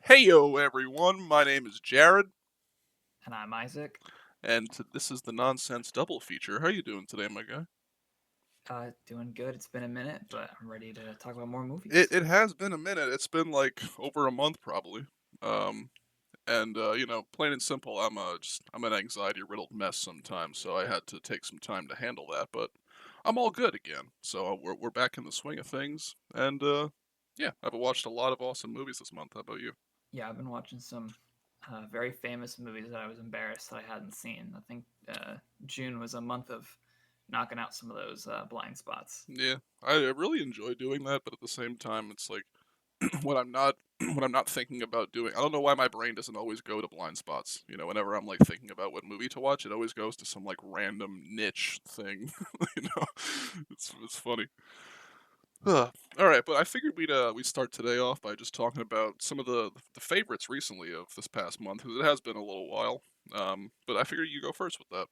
Heyo everyone, my name is Jared, And I'm Isaac. and this is the Nonsense Double Feature. How you doing today, my guy? Doing good. It's been a minute, but I'm ready to talk about more It movies. it has been a minute. It's been like over a month probably. Um, plain and simple, I'm an anxiety riddled mess sometimes, so I had to take some time to handle that. But I'm all good again. So we're back in the swing of things, and yeah, I've watched a lot of awesome movies this month. How about you? Yeah, I've been watching some very famous movies that I was embarrassed that I hadn't seen. I think June was a month of knocking out some of those blind spots. Yeah, I really enjoy doing that, but at the same time, it's like when I'm not when I'm not thinking about doing. I don't know why my brain doesn't always go to blind spots. Whenever I'm like thinking about what movie to watch, it always goes to some like random niche thing. you know, it's funny. All right, but I figured we'd start today off by just talking about some of the favorites recently of this past month, because it has been a little while. But I figured you go first with that.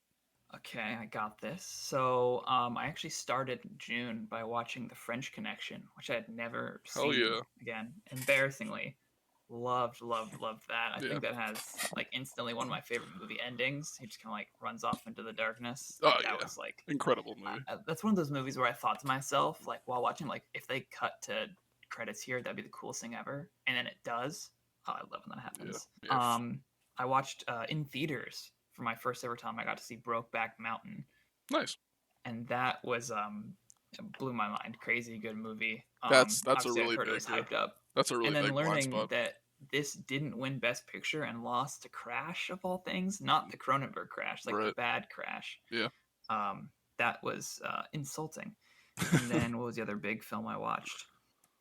Okay, I got this. So I actually started June by watching The French Connection, which I had never Hell seen. yeah, Again, embarrassingly, loved that. I yeah. think that has like instantly one of my favorite movie endings. He just kind of like runs off into the darkness. Oh Like that yeah, was like incredible movie. that's one of those movies where I thought to myself like while watching like if they cut to credits here, that'd be the coolest thing ever. And then it does. Oh, I love when that Yeah, happens. yeah. I watched in theaters for my first ever time. I got to see Brokeback Mountain, Nice. and that was blew my mind. Crazy good movie. That's a Obviously I'd really heard it big was hyped up, that's a and really then big blind learning spot. that this didn't win Best Picture and lost to Crash of all things, not the Cronenberg Crash, like the Right. bad Crash. Yeah. That was insulting. And then what was the other big film I watched?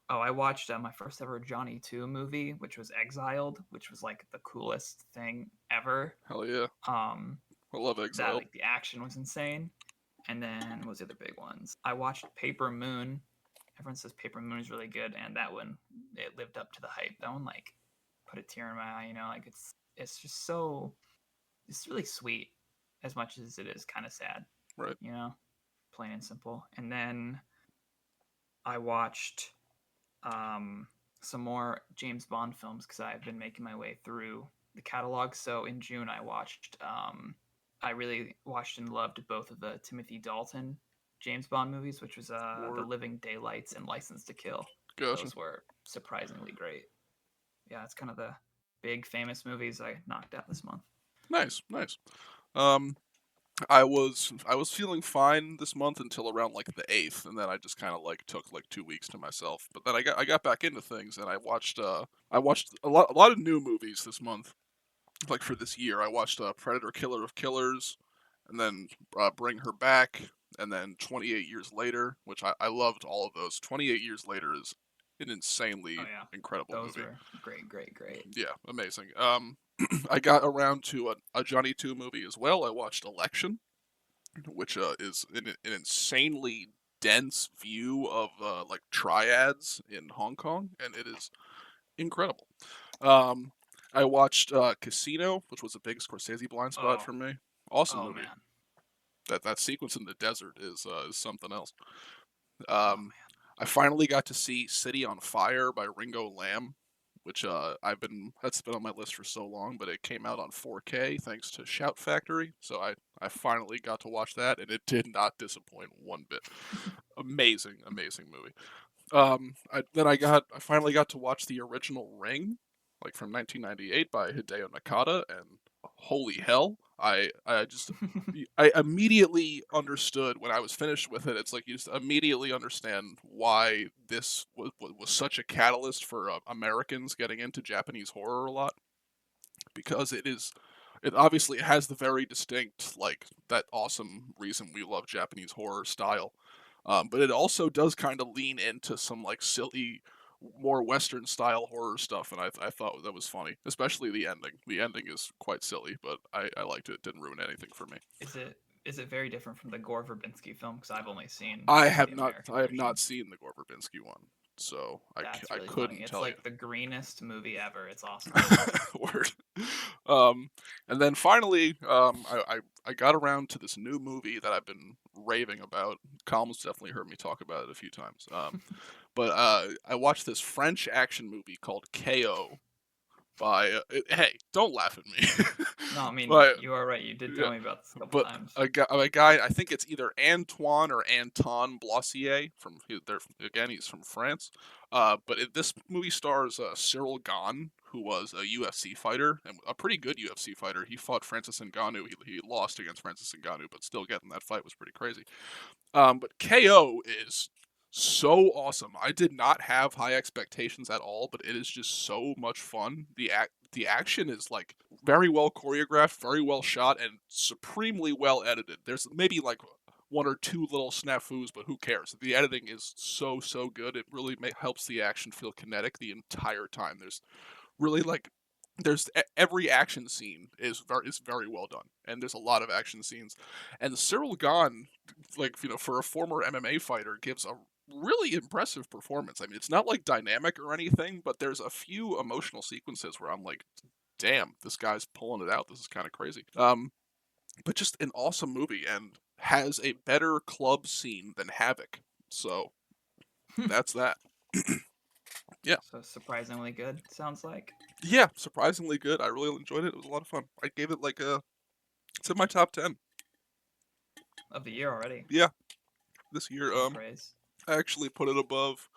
Oh, I watched my first ever Johnny 2 movie, which was Exiled, which was like the coolest thing ever. Hell yeah. Um, I love that Exiled. like the action was insane. And then what was the other big ones? I watched Paper Moon. Everyone says Paper Moon is really good, and that one it lived up to the hype. That one like put a tear in my eye. Like it's just so it's really sweet as much as it is kind of sad. Right. You know, plain and simple. And then I watched um, some more James Bond films because I've been making my way through the catalog. So in June, I really watched and loved both of the Timothy Dalton James Bond movies, which was The Word. Living Daylights and License to Kill. Gotcha. Those were surprisingly great. Yeah, it's kind of the big famous movies I knocked out this month. Nice, nice. Um, I was feeling fine this month until around like the 8th, and then I just kind of like took like 2 weeks to myself. But then I got back into things, and I watched a lot of new movies this month. Like for this year, I watched Predator: Killer of Killers, and then Bring Her Back, and then 28 Years Later, which I loved all of those. 28 Years Later is an Oh insanely yeah, incredible those movie. are great. Yeah, amazing. I got around to a Johnny 2 movie as well. I watched Election, which is an insanely dense view of like triads in Hong Kong, and it is incredible. Um, I watched Casino, which was a big Scorsese blind spot Oh for me. Awesome oh movie. man, That sequence in the desert is something else. oh Um, man. I finally got to see City on Fire by Ringo Lamb, which that's been on my list for so long, but it came out on 4K thanks to Shout Factory, so I finally got to watch that, and it did not disappoint one bit. Amazing, amazing movie. I finally got to watch the original Ring, like from 1998 by Hideo Nakata, and holy hell, I immediately understood when I was finished with it. It's like you just immediately understand why this was such a catalyst for Americans getting into Japanese horror a lot, because it obviously has the very distinct, like, that awesome reason we love Japanese horror style. But it also does kind of lean into some like silly, more Western style horror stuff, and I thought that was funny, especially the ending. The ending is quite silly, but I liked it. It didn't ruin anything for me. Is it very different from the Gore Verbinski film? Because I've only seen the American I have version. not seen the Gore Verbinski one, so That's I really funny. couldn't It's tell you. like the greenest movie ever. It's awesome. Word. Um, and then finally, I got around to this new movie that I've been raving about. Colm's definitely heard me talk about it a few times. But I watched this French action movie called KO hey, don't laugh at me. No, I mean by you are right. You did yeah, tell me about this a couple but times. a guy, I think it's either Antoine or Anton Blossier from again, he's from France. But this movie stars Cyril Gane, who was a UFC fighter and a pretty good UFC fighter. He fought Francis Ngannou. He lost against Francis Ngannou, but still getting that fight was pretty crazy. But KO is so awesome. I did not have high expectations at all, but it is just so much fun. The action is like very well choreographed, very well shot, and supremely well edited. There's maybe like one or two little snafus, but who cares? The editing is so good. It really helps the action feel kinetic the entire time. There's really like every action scene is very well done, and there's a lot of action scenes. And Cyril Gane, like, for a former MMA fighter, gives a really impressive performance. I mean, it's not like dynamic or anything, but there's a few emotional sequences where I'm like, damn, this guy's pulling it out. This is kind of crazy. But just an awesome movie, and has a better club scene than Havoc. So that's that. Yeah. So surprisingly good, sounds like. Yeah, surprisingly good. I really enjoyed it. It was a lot of fun. I gave it like it's in my top 10. Of the year already. Yeah, this year. High praise. I actually put it above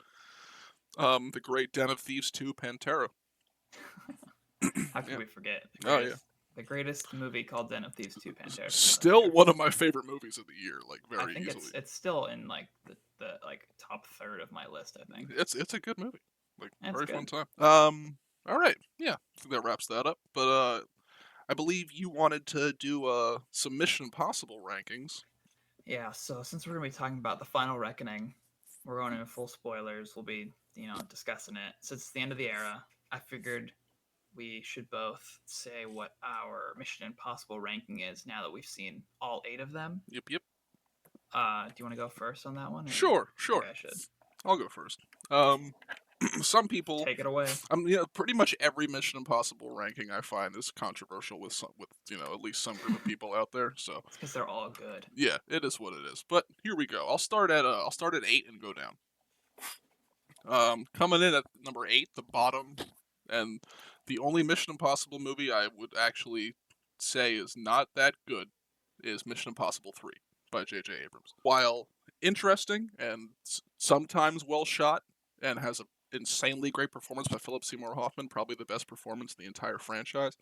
the Great Den of Thieves 2 Pantera. How could Yeah. we forget Oh yeah. the greatest movie called Den of Thieves 2 Pantera came out this Still year. one of my favorite movies of the year, like I very think easily. it's still in like the like top third of my list, I think. It's a good movie. Like That's very fun good. time. All right. Yeah, I think that wraps that up. But I believe you wanted to do some Mission Impossible rankings. Yeah, so since we're gonna be talking about the final reckoning, we're going into full spoilers. We'll be, discussing it. Since it's the end of the era, I figured we should both say what our Mission Impossible ranking is now that we've seen all 8 of them. Yep. Do you want to go first on that one? Or Sure. maybe I should I'll go first. Some people, take it away. pretty much every Mission Impossible ranking I find is controversial with at least some group of people out there. So It's because they're all good. yeah, it is what it is. But here we go. I'll start at 8 and go down. Coming in at number 8, the bottom, and the only Mission Impossible movie I would actually say is not that good is Mission Impossible 3 by J.J. Abrams. While interesting and sometimes well shot, and has an insanely great performance by Philip Seymour Hoffman, probably the best performance in the entire franchise,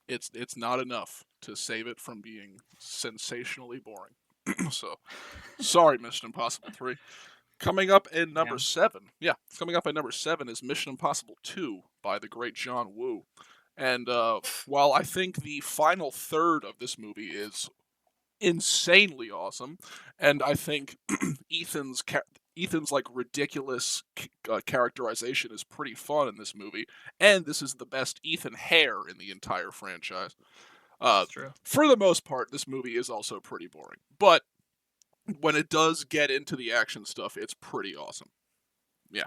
it's not enough to save it from being sensationally boring. So, sorry, Mission Impossible 3. Coming up in number Damn. 7, coming up at number 7 is Mission Impossible 2 by the great John Woo. And while I think the final third of this movie is insanely awesome, and I think Ethan's like ridiculous characterization is pretty fun in this movie, and this is the best Ethan hair in the entire franchise. It's true. For the most part, this movie is also pretty boring, but when it does get into the action stuff, it's pretty awesome. Yeah.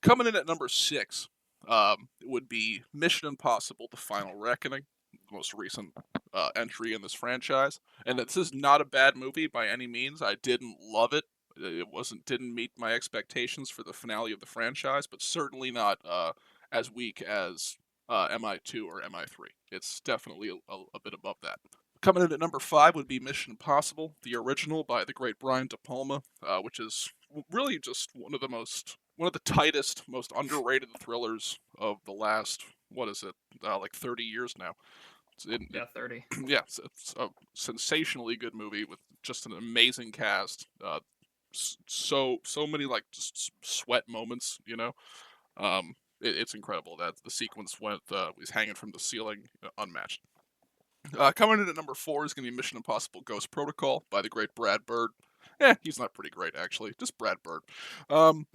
Coming in at number 6, it would be Mission Impossible: The Final Reckoning, the most recent entry in this franchise. And this is not a bad movie by any means. I didn't love it. Didn't meet my expectations for the finale of the franchise, but certainly not as weak as MI2 or MI3. It's definitely a bit above that. Coming in at number 5 would be Mission Impossible, the original by the great Brian De Palma, which is really just one of the tightest, most underrated thrillers of the last, what is it, like 30 years now. Yeah, 30. Yeah, it's a sensationally good movie with just an amazing cast. So many like just sweat moments, it's incredible that the sequence was hanging from the ceiling, unmatched. Coming in at number 4 is going to be Mission Impossible: Ghost Protocol by the great Brad Bird. He's not pretty great, actually. Just Brad Bird. Um,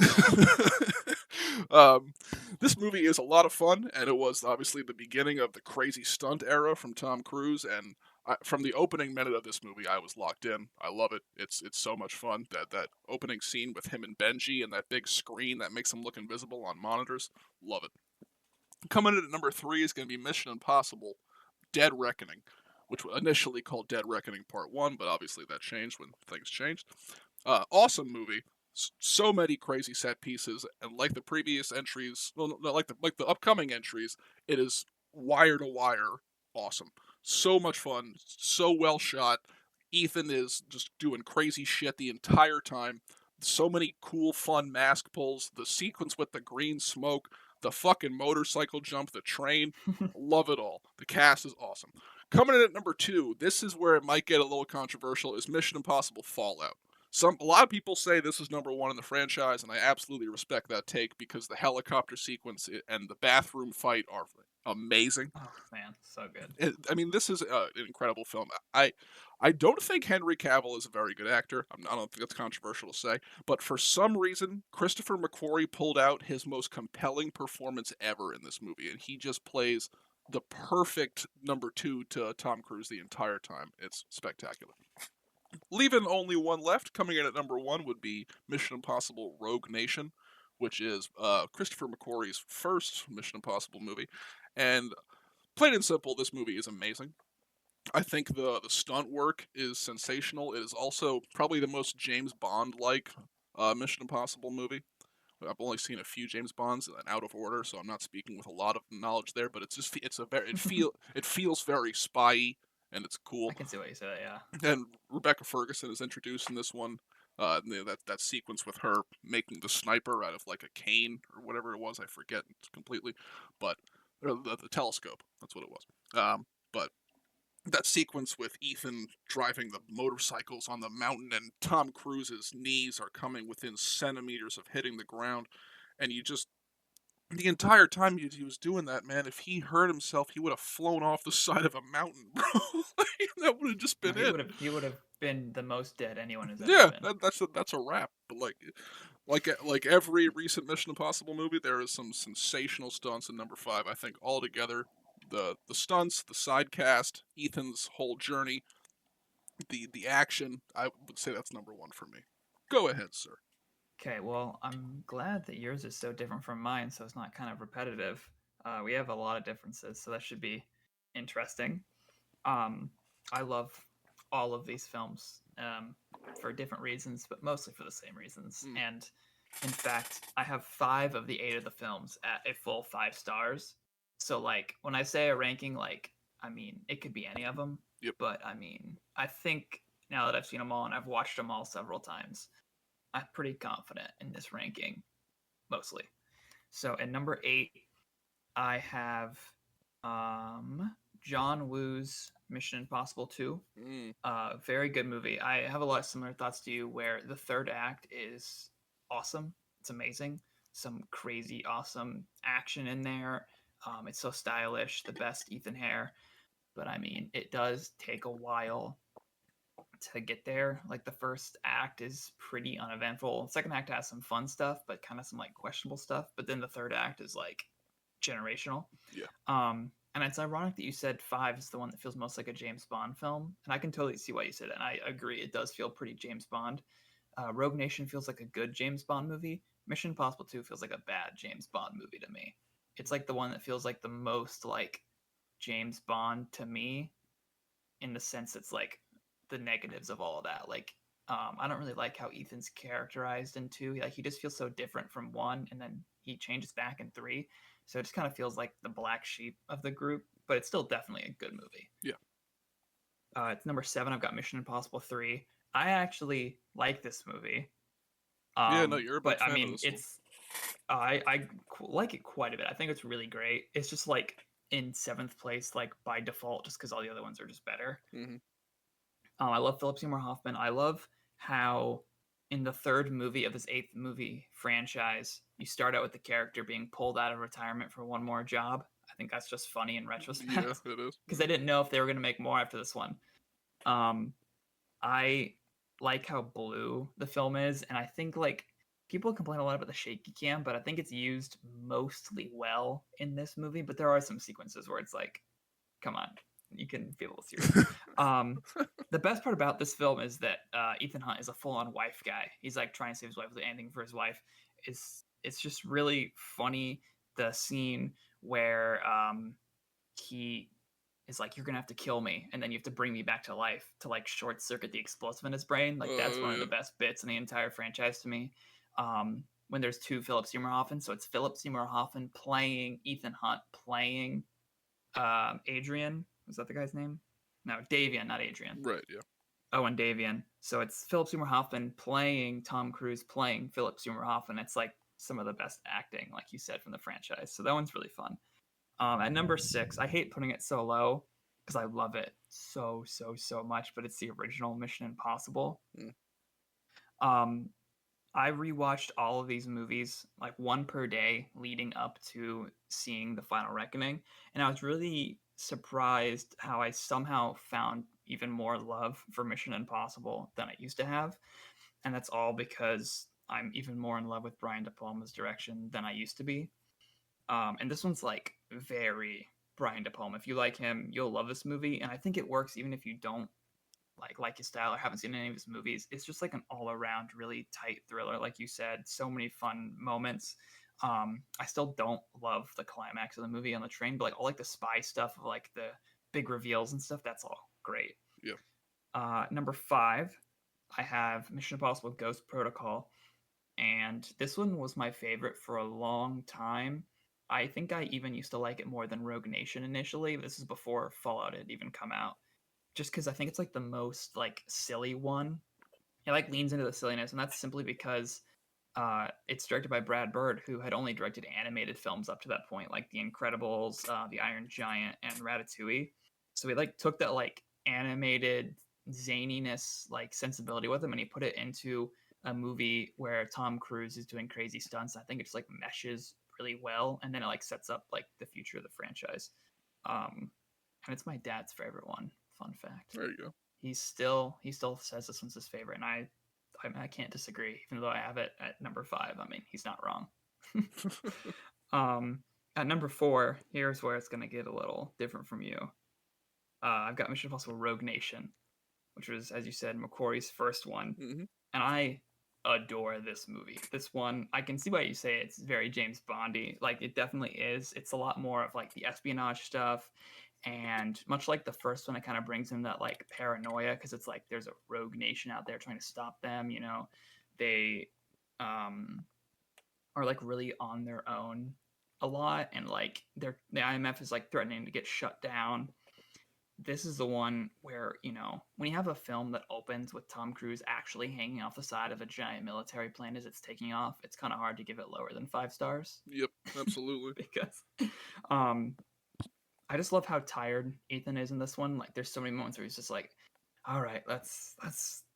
this movie is a lot of fun, and it was obviously the beginning of the crazy stunt era from Tom Cruise, and from the opening minute of this movie, I was locked in. I love it. It's so much fun. That opening scene with him and Benji and that big screen that makes him look invisible on monitors. Love it. Coming in at number 3 is going to be Mission Impossible: Dead Reckoning, which was initially called Dead Reckoning Part 1, but obviously that changed when things changed. Awesome movie. So many crazy set pieces, and like the previous entries, well, no, like the upcoming entries, it is wire to wire, awesome. So much fun, so well shot. Ethan is just doing crazy shit the entire time. So many cool, fun mask pulls. The sequence with the green smoke, the fucking motorcycle jump, the train. Love it all. The cast is awesome. Coming in at number 2, this is where it might get a little controversial, is Mission Impossible Fallout. A lot of people say this is number 1 in the franchise, and I absolutely respect that take because the helicopter sequence and the bathroom fight are amazing. Oh man, so good. I mean, this is an incredible film. I don't think Henry Cavill is a very good actor. I don't think that's controversial to say, but for some reason, Christopher McQuarrie pulled out his most compelling performance ever in this movie, and he just plays the perfect number 2 to Tom Cruise the entire time. It's spectacular. Leaving only one left, coming in at number 1 would be Mission Impossible: Rogue Nation, which is Christopher McQuarrie's first Mission Impossible movie, and plain and simple, this movie is amazing. I think the stunt work is sensational. It is also probably the most James Bond like Mission Impossible movie. I've only seen a few James Bonds and out of order, so I'm not speaking with a lot of knowledge there. But it feels very spy-y and it's I cool. can see what you said. Yeah. And Rebecca Ferguson is introduced in this one. That sequence with her making the sniper out of like a cane or whatever it was, I forget completely, but the telescope. That's what it was. But that sequence with Ethan driving the motorcycles on the mountain and Tom Cruise's knees are coming within centimeters of hitting the ground, and you just the entire time he was doing that, man, if he hurt himself, he would have flown off the side of a mountain, bro. That would have just No, been it. he would have been the most dead anyone has ever Yeah, been. that's a wrap. But like every recent Mission Impossible movie, there is some sensational stunts in number 5. I think altogether, the stunts, the side cast, Ethan's whole journey, the action, I would say that's number 1 for me. Go ahead, sir. Okay, well, I'm glad that yours is so different from mine, so it's not kind of repetitive. We have a lot of differences, so that should be interesting. Um, I love all of these films for different reasons, but mostly for the same reasons. Mm. And in fact, I have 5 of the 8 of the films at a full 5 stars. So, like, when I say a ranking, like, I mean, it could be any of them. Yep. But I mean, I think now that I've seen them all and I've watched them all several times, I'm pretty confident in this ranking, mostly. So, at number 8, I have John Woo's Mission Impossible 2. Mm. Very good movie. I have a lot of similar thoughts to you where the third act is awesome. It's amazing. Some crazy awesome action in there. It's so stylish, the best Ethan hair. But I mean, it does take a while to get there. Like the first act is pretty uneventful. The second act has some fun stuff, but kind of some like questionable stuff. But then the third act is like generational. Yeah. And it's ironic that you said 5 is the one that feels most like a James Bond film, and I can totally see why you said it. And I agree, it does feel pretty James Bond. Rogue Nation feels like a good James Bond movie. Mission Impossible 2 feels like a bad James Bond movie to me. It's like the one that feels like the most like James Bond to me, in the sense it's like the negatives of all of that. Like, I don't really like how Ethan's characterized in 2. Like, he just feels so different from 1, and then he changes back in 3. So it just kind of feels like the black sheep of the group, but it's still definitely a good movie. Yeah. It's number 7. I've got Mission Impossible 3. I actually like this movie. Yeah, no, you're a big But I fan of mean, this one. it's like it quite a bit. I think it's really great. It's just like in 7th place, like by default, just because all the other ones are just better. Mm-hmm. I love Philip Seymour Hoffman. I love how in the 3rd movie of this 8th movie franchise, you start out with the character being pulled out of retirement for one more job. I think that's just funny in retrospect. Yeah, it is. Because they didn't know if they were going to make more after this one. I like how blue the film is, and I think like people complain a lot about the shaky cam, but I think it's used mostly well in this movie. But there are some sequences where it's like, come on, you can be a little serious. The best part about this film is that Ethan Hunt is a full-on wife guy. He's like trying to save his wife, with anything for his wife. It's just really funny, the scene where he is like, "You're gonna have to kill me, and then you have to bring me back to life to like short circuit the explosive in his brain." Like that's one of the best bits in the entire franchise to me. When there's 2 Philip Seymour Hoffman, so it's Philip Seymour Hoffman playing Ethan Hunt playing Adrian. Was that the guy's name? No, Davian, not Adrian. Right. Yeah. Owen Davian. So it's Philip Seymour Hoffman playing Tom Cruise playing Philip Seymour Hoffman. It's like some of the best acting, like you said, from the franchise. So that one's really fun. At number 6, I hate putting it so low because I love it so much, but it's the original Mission Impossible. Mm. Um, I rewatched all of these movies, like one per day, leading up to seeing The Final Reckoning, and I was really surprised how I somehow found even more love for Mission Impossible than I used to have, and that's all because I'm even more in love with Brian De Palma's direction than I used to be. And this one's like very Brian De Palma. If you like him, you'll love this movie, and I think it works even if you don't like his style or haven't seen any of his movies. It's just like an all around really tight thriller, like you said. So many fun moments. I still don't love the climax of the movie on the train, but like all like the spy stuff of like the big reveals and stuff. That's all great. Yeah. Number 5, I have Mission Impossible Ghost Protocol, and this one was my favorite for a long time. I think I even used to like it more than Rogue Nation initially. This is before Fallout had even come out, just because I think it's like the most like silly one. It like leans into the silliness, and that's simply because it's directed by Brad Bird, who had only directed animated films up to that point, like The Incredibles, The Iron Giant, and Ratatouille. So he like took that like animated zaniness like sensibility with him, and he put it into a movie where Tom Cruise is doing crazy stunts. I think it just like meshes really well, and then it like sets up like the future of the franchise. And it's my dad's favorite one. Fun fact. There you go. He still says this one's his favorite, and I can't disagree. Even though I have it at number 5, I mean he's not wrong. At number 4, here's where it's gonna get a little different from you. I've got Mission Impossible Rogue Nation, which was, as you said, McQuarrie's first one, Mm-hmm. and I adore this movie. This one, I can see why you say it's very James Bondy. Like it definitely is. It's a lot more of like the espionage stuff, and much like the first one, it kind of brings in that like paranoia because it's like there's a rogue nation out there trying to stop them. You know, they are like really on their own a lot, and like the IMF is like threatening to get shut down. This is the one where, you know, when you have a film that opens with Tom Cruise actually hanging off the side of a giant military plane as it's taking off, it's kind of hard to give it lower than 5 stars. Yep. Absolutely. Because um I just love how tired Ethan is in this one. Like there's so many moments where he's just like, all right, let's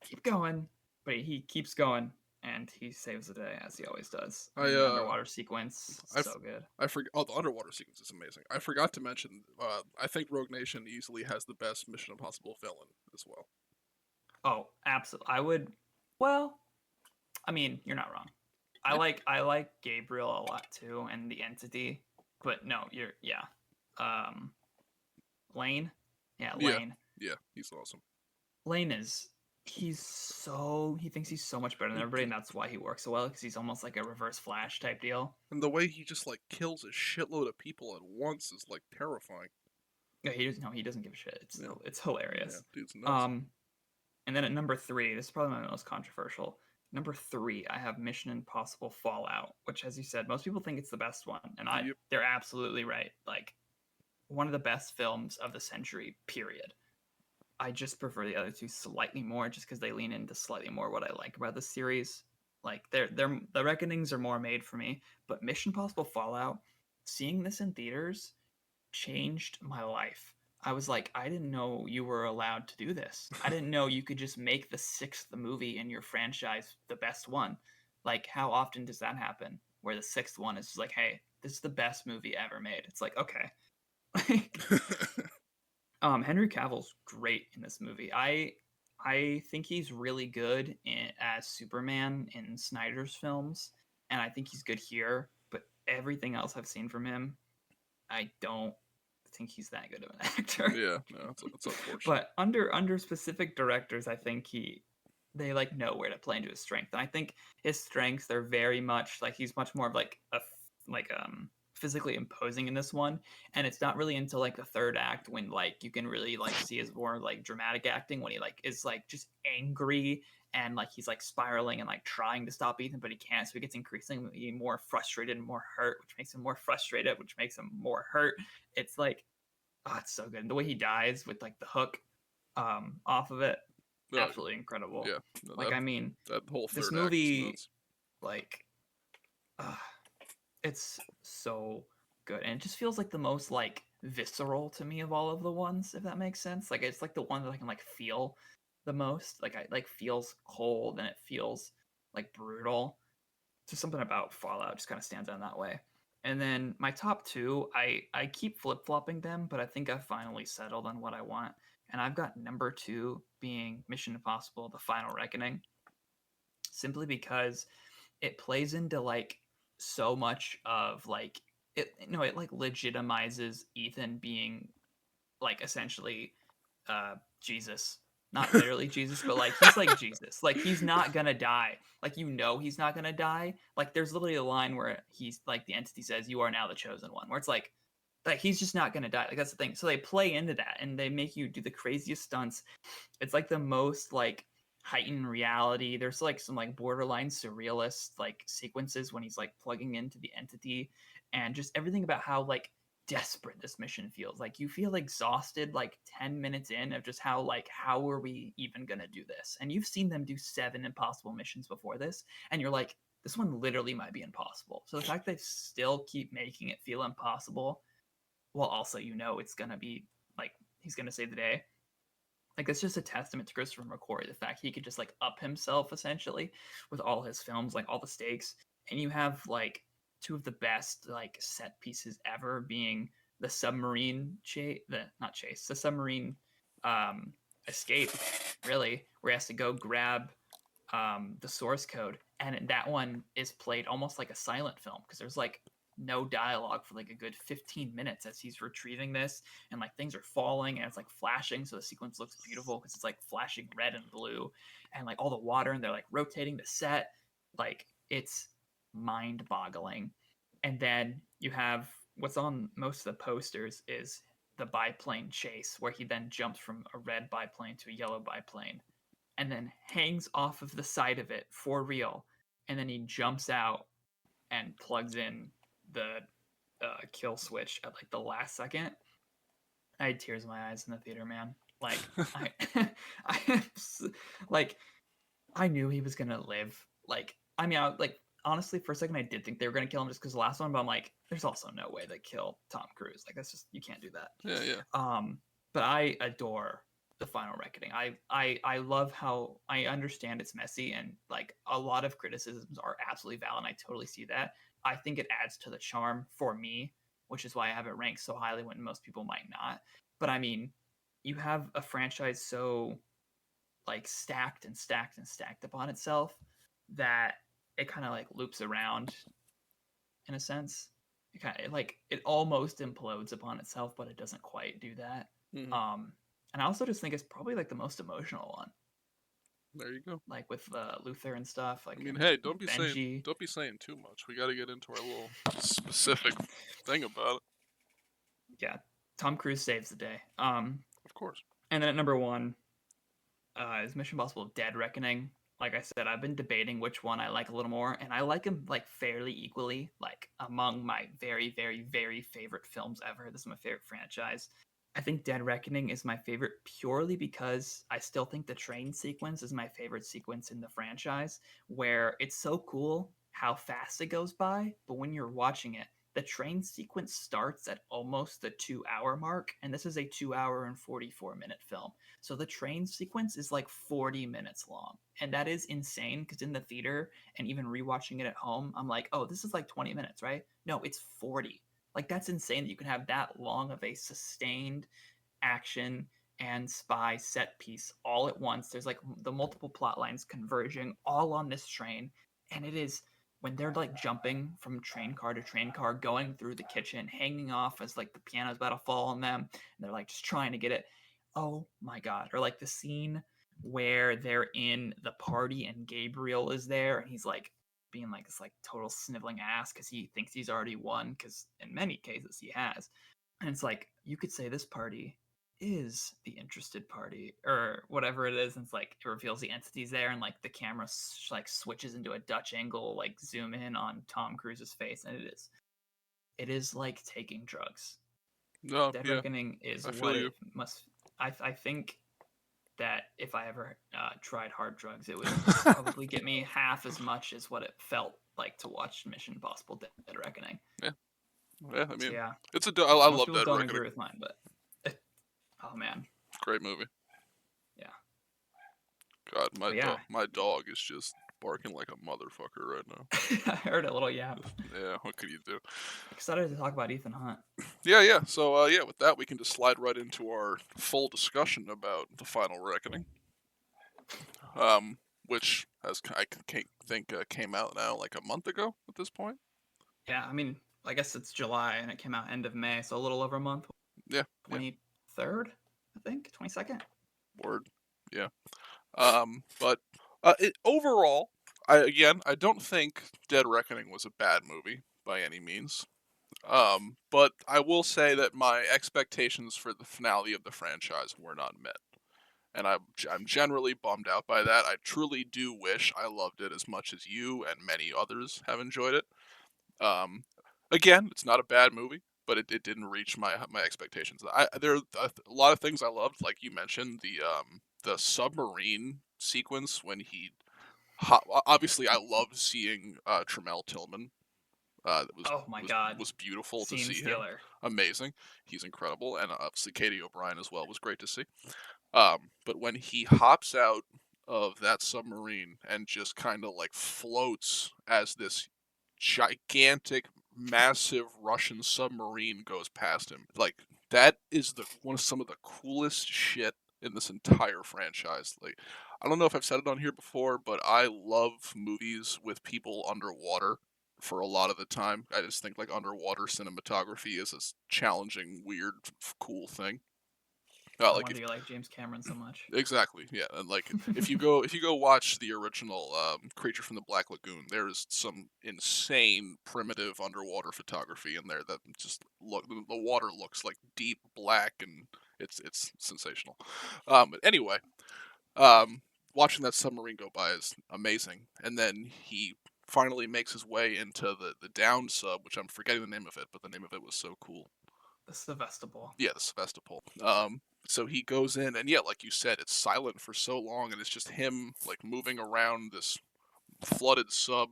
keep going. But he keeps going, and he saves the day as he always does. And the underwater sequence, so good. I forgot. Oh, the underwater sequence is amazing. I forgot to mention. I think Rogue Nation easily has the best Mission Impossible villain as well. Oh, absolutely. I would. Well, I mean, you're not wrong. I like Gabriel a lot too, and the Entity. But no, yeah. Lane, yeah, Lane. Yeah, he's awesome. Lane is he thinks he's so much better than everybody, and that's why he works so well, because he's almost like a Reverse Flash type deal. And the way he just like kills a shitload of people at once is like terrifying. Yeah, he doesn't give a shit. It's hilarious. Yeah, dude's nuts. And then at number 3, this is probably my most controversial. Number 3, I have Mission Impossible Fallout, which, as you said, most people think it's the best one, and they're absolutely right. Like one of the best films of the century, period. I just prefer the other two slightly more, just because they lean into slightly more what I like about the series. Like the reckonings are more made for me, but Mission Impossible Fallout, seeing this in theaters changed my life. I was like, I didn't know you were allowed to do this. I didn't know you could just make the 6th movie in your franchise the best one. Like, how often does that happen? Where the 6th one is just like, hey, this is the best movie ever made. It's like, okay. Henry Cavill's great in this movie. I think he's really good as Superman in Snyder's films, and I think he's good here. But everything else I've seen from him, I don't think he's that good of an actor. Yeah, no, it's unfortunate. But under specific directors, I think they like know where to play into his strength, and I think his strengths are very much like he's much more of like physically imposing in this one, and it's not really until like the 3rd act when like you can really like see his more like dramatic acting when he like is like just angry and like he's like spiraling and like trying to stop Ethan, but he can't, so he gets increasingly more frustrated and more hurt, which makes him more frustrated, which makes him more hurt. It's like Oh, it's so good. And the way he dies with like the hook off of it, Oh absolutely incredible. yeah, no, Like I mean, that whole this third act is movie, nuts. like, uh, it's so good, and it just feels like the most like visceral to me of all of the ones, if that makes sense. Like it's like the one that I can like feel the most. Like I like feels cold and it feels like brutal. Just something about Fallout just kind of stands out in that way. And then my top two, I keep flip flopping them, but I think I've finally settled on what I want. And I've got number two being Mission Impossible: The Final Reckoning, simply because it plays into like so much of like it like legitimizes Ethan being like essentially Jesus. Not literally Jesus, but like he's like Jesus. Like he's not gonna die. Like he's not gonna die. Like there's literally a line where he's like the entity says, "You are now the chosen one," where it's like he's just not gonna die. Like that's the thing. So they play into that and they make you do the craziest stunts. It's like the most like heightened reality. There's like some like borderline surrealist like sequences when he's like plugging into the entity, and just everything about how like desperate this mission feels. Like you feel exhausted like 10 minutes in of just how are we even going to do this? And you've seen them do 7 impossible missions before this and you're like this one literally might be impossible. So the fact they still keep making it feel impossible while also it's going to be like he's going to save the day, like it's just a testament to Christopher McQuarrie, the fact he could just like up himself essentially with all his films, like all the stakes. And you have like two of the best like set pieces ever being the submarine chase, the not chase, the submarine um escape, really, where he has to go grab the source code, and that one is played almost like a silent film because there's like no dialogue for like a good 15 minutes as he's retrieving this, and like things are falling and it's like flashing, so the sequence looks beautiful because it's like flashing red and blue, and like all the water, and they're like rotating the set, like it's mind boggling. And then you have what's on most of the posters is the biplane chase where he then jumps from a red biplane to a yellow biplane and then hangs off of the side of it for real. And then he jumps out and plugs in the kill switch at like the last second. I had tears in my eyes in the theater, man. Like I, I like I knew he was gonna live. Like I mean, like honestly, for a second, I did think they were gonna kill him just because the last one. But I'm like, there's also no way they kill Tom Cruise. Like that's just you can't do that. Yeah, yeah. But I adore the Final Reckoning. I love how I understand it's messy and like a lot of criticisms are absolutely valid. And I totally see that. I think it adds to the charm for me, which is why I have it ranked so highly when most people might not. But I mean, you have a franchise so like stacked and stacked and stacked upon itself that it kind of like loops around in a sense. It kind of like it almost implodes upon itself, but it doesn't quite do that. Hmm. Um, and I also just think it's probably like the most emotional one, There you go. like with Luther and stuff, I like mean, and hey, Benji. don't be saying too much. We got to get into our little specific thing about it. Yeah, Tom Cruise saves the day. Of course. And then at number one is Mission Impossible: Dead Reckoning. Like I said, I've been debating which one I like a little more, and I like them like fairly equally. Like among my very, very, very favorite films ever. This is my favorite franchise. I think Dead Reckoning is my favorite purely because I still think the train sequence is my favorite sequence in the franchise, where it's so cool how fast it goes by, but when you're watching it, the train sequence starts at almost the 2 hour mark, and this is a 2 hour and 44-minute film. So the train sequence is like 40 minutes long. And that is insane because in the theater and even rewatching it at home, I'm like, oh, this is like 20 minutes, right? No, it's 40. Like that's insane that you can have that long of a sustained action and spy set piece all at once. There's like the multiple plot lines converging all on this train. And it is when they're like jumping from train car to train car, going through the kitchen, hanging off as like the piano's about to fall on them, and they're like just trying to get it. Oh my god. Or like the scene where they're in the party and Gabriel is there and he's like being like this like total sniveling ass because he thinks he's already won, because in many cases he has. And it's like you could say this party is the interested party or whatever it is, and it's like it reveals the entities there and like the camera like switches into a Dutch angle, like zoom in on Tom Cruise's face, and it is like taking drugs. No, Dead yeah, Reckoning is I feel what you. it must. I think that if I ever tried hard drugs, it would probably get me half as much as what it felt like to watch Mission Impossible: Dead Reckoning. Yeah, yeah. I So mean, yeah, I most love people Dead don't Reckoning. agree with mine, but oh man, Great movie. yeah. God, But yeah, my dog is just barking like a motherfucker right now. I heard a little yap. Yeah, what could you do? Excited to talk about Ethan Hunt. Yeah, yeah. So, yeah, with that, we can just slide right into our full discussion about the Final Reckoning, um, which think came out now like a month ago at this point. Yeah, I mean, I guess it's July and it came out end of May, so a little over a month. Yeah, yeah. 23rd, I think, 22nd. Word. Yeah. But overall, I don't think Dead Reckoning was a bad movie by any means. But I will say that my expectations for the finale of the franchise were not met, and I'm generally bummed out by that. I truly do wish I loved it as much as you and many others have enjoyed it. Um, Again, it's not a bad movie, but it didn't reach my expectations. There are a lot of things I loved, like you mentioned the submarine sequence when he obviously I loved seeing Tremel Tillman. That Oh my God, was beautiful to scene see him. stealer. Amazing, he's incredible, and obviously Katie O'Brien as well was great to see. But when he hops out of that submarine and just kind of like floats as this gigantic, massive Russian submarine goes past him, like that is the one of some of the coolest shit in this entire franchise. Like, I don't know if I've said it on here before, but I love movies with people underwater. For a lot of the time, I just think like underwater cinematography is a challenging, weird, cool thing. No Like wonder you like James Cameron so much. exactly, yeah, and like if you go watch the original Creature from the Black Lagoon, there's some insane primitive underwater photography in there that just the water looks like deep black and it's sensational. But anyway, um, watching that submarine go by is amazing, and then he finally makes his way into the down sub, which I'm forgetting the name of it, but the name of it was so cool. The Sevastopol. Yeah, the Sevastopol. So he goes in, and yeah, like you said, it's silent for so long, and it's just him like moving around this flooded sub.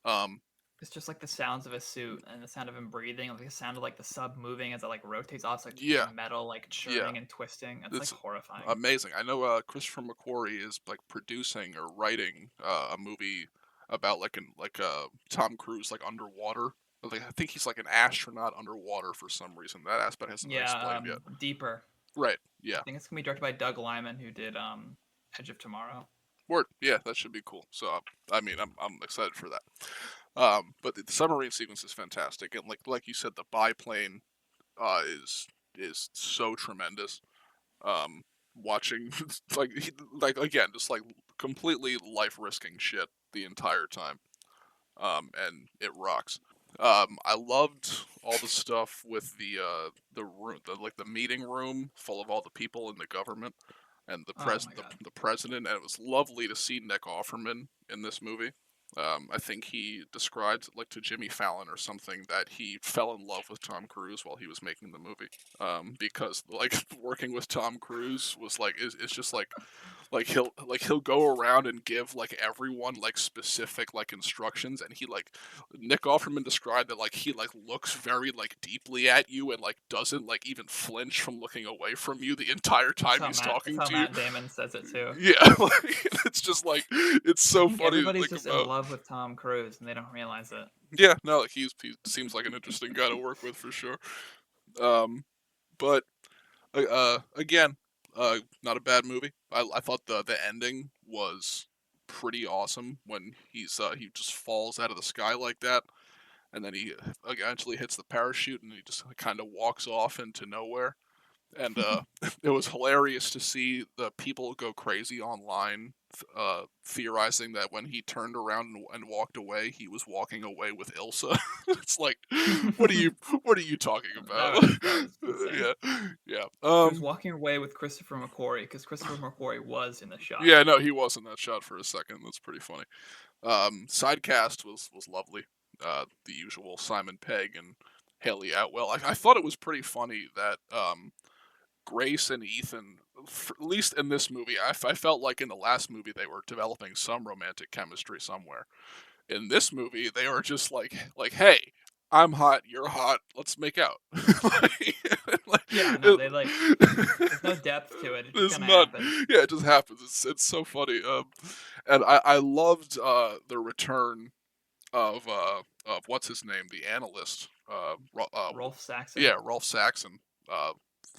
Um, It's just like the sounds of a suit and the sound of him breathing, like the sound of like the sub moving as it like rotates off, it's like the yeah, metal like yeah, churning and twisting. It's like it's horrifying. amazing. I know Christopher McQuarrie is like producing or writing a movie about Tom Cruise like underwater. Like I think he's like an astronaut underwater for some reason. That aspect hasn't been Yeah, explained yet. Deeper. Right. I Yeah. think it's gonna be directed by Doug Liman, who did Edge of Tomorrow. Word. Yeah, that should be cool. So I mean, I'm excited for that. But the submarine sequence is fantastic, and like you said, the biplane is so tremendous. Watching like again, just like completely life risking shit the entire time. And it rocks. I loved all the stuff with the room, the meeting room full of all the people in the government and Oh my god. the president, and it was lovely to see Nick Offerman in this movie. I think he described like to Jimmy Fallon or something that he fell in love with Tom Cruise while he was making the movie. Because like working with Tom Cruise was like is just he'll go around and give like everyone like specific like instructions, and he like Nick Offerman described that like he like looks very like deeply at you and like doesn't like even flinch from looking away from you the entire time he's That's talking how to you. Matt Damon says it too. Yeah, like, it's just like it's I so think funny to everybody's think just in about. love with Tom Cruise and they don't realize it. Yeah, no, like he seems like an interesting guy to work with for sure. Um, but again, not a bad movie. I thought the ending was pretty awesome when he just falls out of the sky like that, and then he eventually hits the parachute and he just kind of walks off into nowhere. And it was hilarious to see the people go crazy online, theorizing that when he turned around and walked away, he was walking away with Ilsa. It's like, what are you what are you talking about? That was insane. Yeah, yeah. He was walking away with Christopher McQuarrie because Christopher McQuarrie was in the shot. Yeah. No, he was in that shot for a second. That's pretty funny. Sidecast was lovely. The usual Simon Pegg and Haley Atwell. I thought it was pretty funny that Grace and Ethan, at least in this movie, I felt like in the last movie they were developing some romantic chemistry somewhere. In this movie, they are just hey, I'm hot, you're hot, let's make out. Yeah, no, they there's no It- depth to it. It just there's kind of not. happens. Yeah, it just happens. It's so funny. And I loved the return of what's his name, the analyst. Rolf Saxon, Yeah, Rolf Saxon. Uh,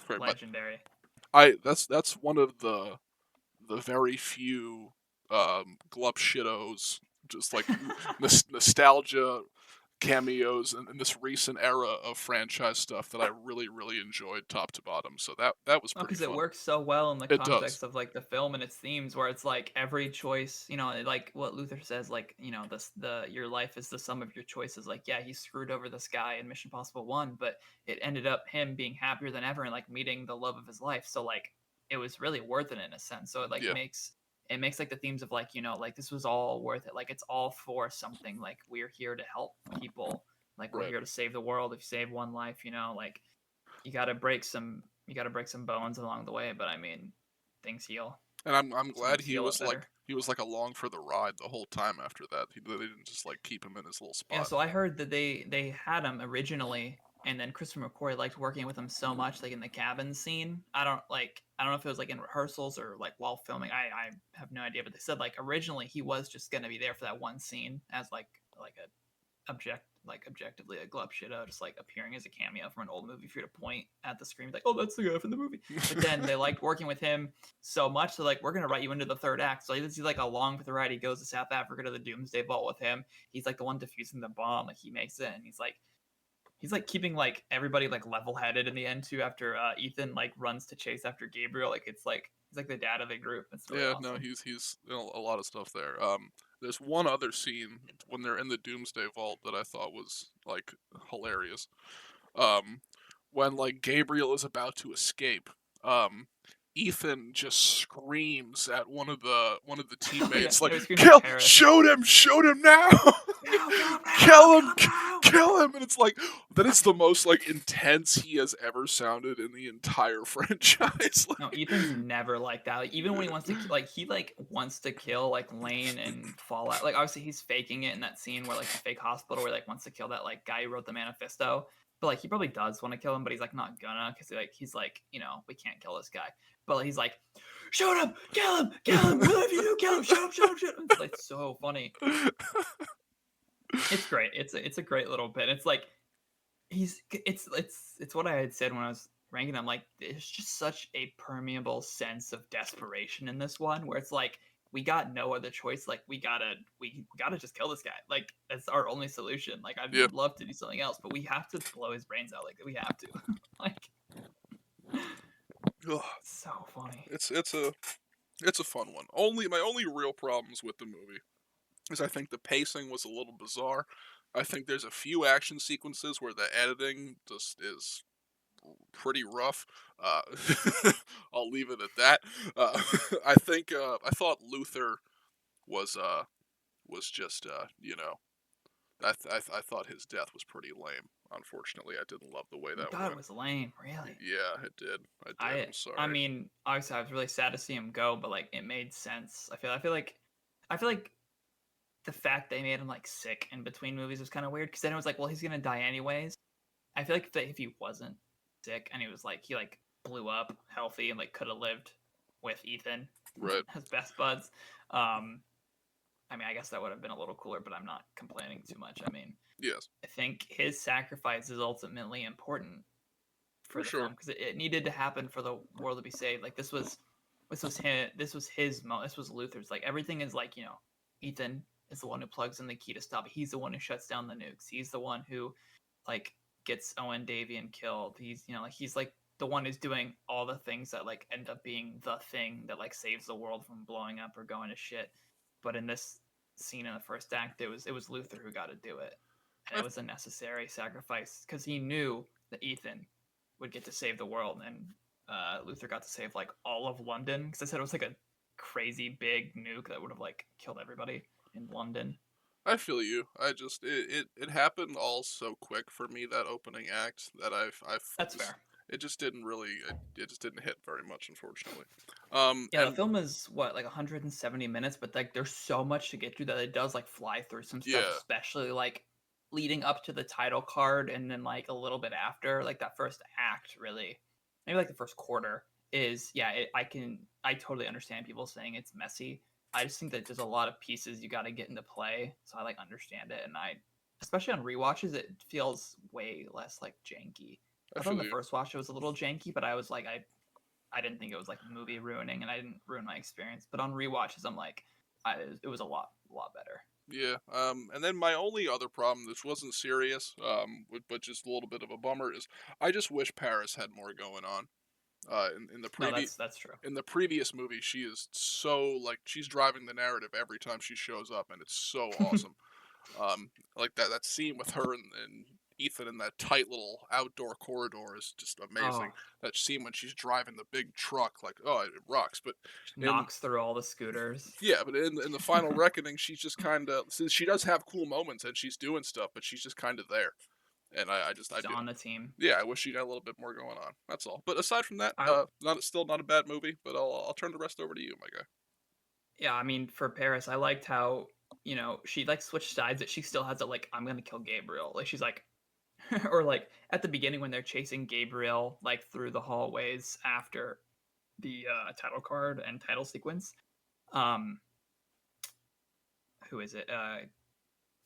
but legendary. that's one of the very few glup shittos, just like nostalgia cameos in this recent era of franchise stuff that I really really enjoyed top to bottom. So that was No, pretty because it fun. works so well in the It does. context of like the film and its themes, where it's like every choice, like what Luther says, like the your life is the sum of your choices. Like, yeah, he screwed over this guy in Mission Possible 1, but it ended up him being happier than ever and like meeting the love of his life. So like it was really worth it in a sense. So Yeah. it makes like the themes of like like this was all worth it. Like it's all for something. Like we're here to help people. Like we're Right. here to save the world. If you save one life, like you got to break some bones along the way, but I mean, things heal. And I'm glad Sometimes heal it better. he was like along for the ride the whole time after that. They didn't just like keep him in his little Yeah, spot. so I heard that they had him originally, and then Christopher McQuarrie liked working with him so much, like in the cabin scene. I don't know if it was like in rehearsals or like while filming. I have no idea, but they said like originally he was just gonna be there for that one scene as like a objectively a glove shithead, just like appearing as a cameo from an old movie for you to point at the screen like, oh, that's the guy from the movie. But then they liked working with him so much, so like we're gonna write you into the third act. So he's like along for the ride. He goes to South Africa to the Doomsday Vault with him. He's like the one defusing the bomb. Like he makes it, and he's like keeping like everybody like level headed in the end too. After Ethan like runs to chase after Gabriel, like it's like he's like the dad of the group. It's really Yeah, no, awesome. he's you know, a lot of stuff there. There's one other scene when they're in the Doomsday Vault that I thought was like hilarious. Um, when like Gabriel is about to escape, um, Ethan just screams at one of the Oh yeah, teammates like, no, he screams at Paris. shoot him now, Kill him now! kill him, Kill him now! kill him, and it's like that is the most like intense he has ever sounded in the entire franchise. No, Ethan's never like that. Like, even when he wants to, like, he like wants to kill like Lane and Fallout. Like, obviously he's faking it in that scene where like the fake hospital where he like wants to kill that like guy who wrote the manifesto. But like he probably does want to kill him, but he's like not gonna because he's like we can't kill this guy. But like, he's like, shoot him, kill him, whatever you do, kill him, shoot him, shoot him. It's like so funny. It's great. It's a great little bit. It's like it's what I had said when I was ranking them. Like there's just such a permeable sense of desperation in this one, where it's like we got no other choice. Like we gotta just kill this guy. Like that's our only solution. Like I'd Yeah. love to do something else, but we have to blow his brains out. Like we have to. Like Ugh, so funny. it's a fun one. Only my only real problems with the movie is I think the pacing was a little bizarre. I think there's a few action sequences where the editing just is pretty rough. Uh, I'll leave it at that. Uh, I thought Luther was just I thought his death was pretty lame. Unfortunately, I didn't love the way You that thought it went. was lame, really? Yeah, it did. I did. I I'm I sorry. mean, obviously, I was really sad to see him go, but like, it made sense. I feel like the fact they made him like sick in between movies was kind of weird because then it was like, well, he's gonna die anyways. I feel like if he wasn't sick and he was like he like blew up healthy and like could have lived with Ethan Right. as best buds, um, I mean, I guess that would have been a little cooler, but I'm not complaining too much. I mean, Yes, I think his sacrifice is ultimately important for for the sure. film because it needed to happen for the world to be saved. Like this was his moment. This was Luther's. Like everything is like Ethan is the one who plugs in the key to stop it. He's the one who shuts down the nukes. He's the one who like gets Owen Davian killed. He's like he's like the one who's doing all the things that like end up being the thing that like saves the world from blowing up or going to shit. But in this scene in the first act, it was Luther who got to do it, and I, it was a necessary sacrifice because he knew that Ethan would get to save the world, and Luther got to save like all of London because I said it was like a crazy big nuke that would have like killed everybody in London. I feel you. I just it happened all so quick for me, that opening act, that I've That's just fair. it just didn't really it just didn't hit very much, unfortunately. Yeah, the And film is what, like 170 minutes, but like there's so much to get through that it does like fly through some stuff, yeah, especially like leading up to the title card and then like a little bit after, like that first act really, maybe like the first quarter is yeah, I totally understand people saying it's messy. I just think that there's a lot of pieces you got to get into play, so I like understand it, and I especially on rewatches it feels way less like janky. I I thought in feel the you. first watch it was a little janky, but I was like I didn't think it was like movie ruining, and I didn't ruin my experience. But on rewatches, I'm like, it was a lot better. Yeah. And then my only other problem, this wasn't serious, but just a little bit of a bummer, is I just wish Paris had more going on. In the No, previous that's true. in the previous movie, she is so, like, she's driving the narrative every time she shows up, and it's so awesome. Like that scene with her and Ethan in that tight little outdoor corridor is just amazing. Oh, That scene when she's driving the big truck, like, oh, it rocks. But in knocks through all the scooters. yeah, but in the final reckoning, she's just kind of, she does have cool moments and she's doing stuff, but she's just kind of there. And I She's do, on the team. yeah, I wish she got a little bit more going on. That's all. But aside from that, I not still not a bad movie. But I'll turn the rest over to you, my guy. Yeah, I mean for Paris, I liked how she like switched sides. That she still has it like I'm gonna kill Gabriel. Like she's like, or like at the beginning when they're chasing Gabriel like through the hallways after the title card and title sequence. Um, who is it?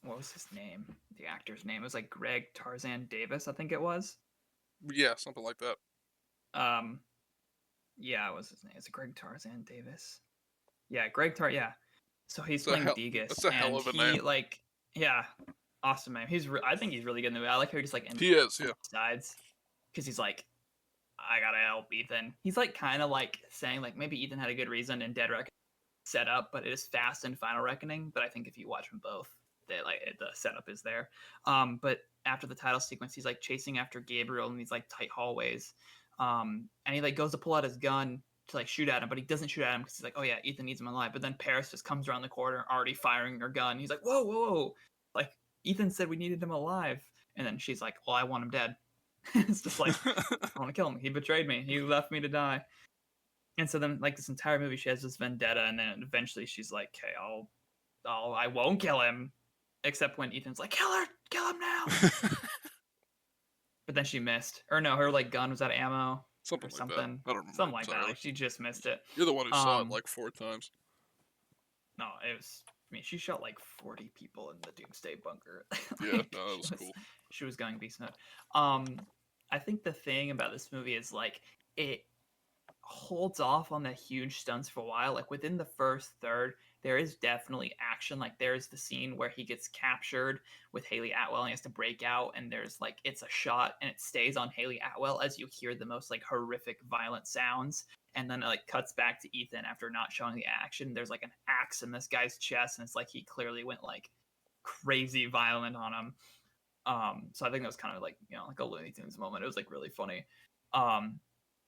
What was his name? The actor's name. It was like Greg Tarzan Davis, I think it was. Yeah, something like that. Um, yeah, what was his name? Is it Greg Tarzan Davis? Yeah, Yeah. So he's playing Degas, That's a hell and of a he name. like, yeah, awesome man. I think he's really good in the movie. I like how he just like He is, yeah. sides because he's like, I gotta help Ethan. He's like kind of like saying like maybe Ethan had a good reason and Dead Reckoning set up, but it is fast and Final Reckoning. But I think if you watch them both, they like the setup is there. But after the title sequence, he's like chasing after Gabriel in these like tight hallways, and he like goes to pull out his gun to like shoot at him, but he doesn't shoot at him because he's like, oh yeah, Ethan needs him alive. But then Paris just comes around the corner, already firing her gun. He's like, whoa, whoa, whoa! Like Ethan said we needed him alive, and then she's like, well, I want him dead. It's just like I want to kill him. He betrayed me. He left me to die. And so then, like this entire movie, she has this vendetta, and then eventually she's like, "Okay, I won't kill him," except when Ethan's like, kill him now." But then she missed, or no, her like gun was out of ammo or Something like that. something, I don't remember something like that. entirely. Like she just missed it. You're the one who saw it Um, like 4 times. no, it was. I mean, she shot like 40 people in the Doomsday Bunker. Yeah, Like no, that was cool. she was going beast mode. Um, I think the thing about this movie is like it holds off on the huge stunts for a while. Like within the first third, there is definitely action. Like there's the scene where he gets captured with Haley Atwell and he has to break out, and there's like it's a shot and it stays on Haley Atwell as you hear the most like horrific violent sounds. And then it like cuts back to Ethan after not showing the action. There's like an axe in this guy's chest, and it's like he clearly went like crazy violent on him. So I think that was kind of like like a Looney Tunes moment. It was like really funny. Um,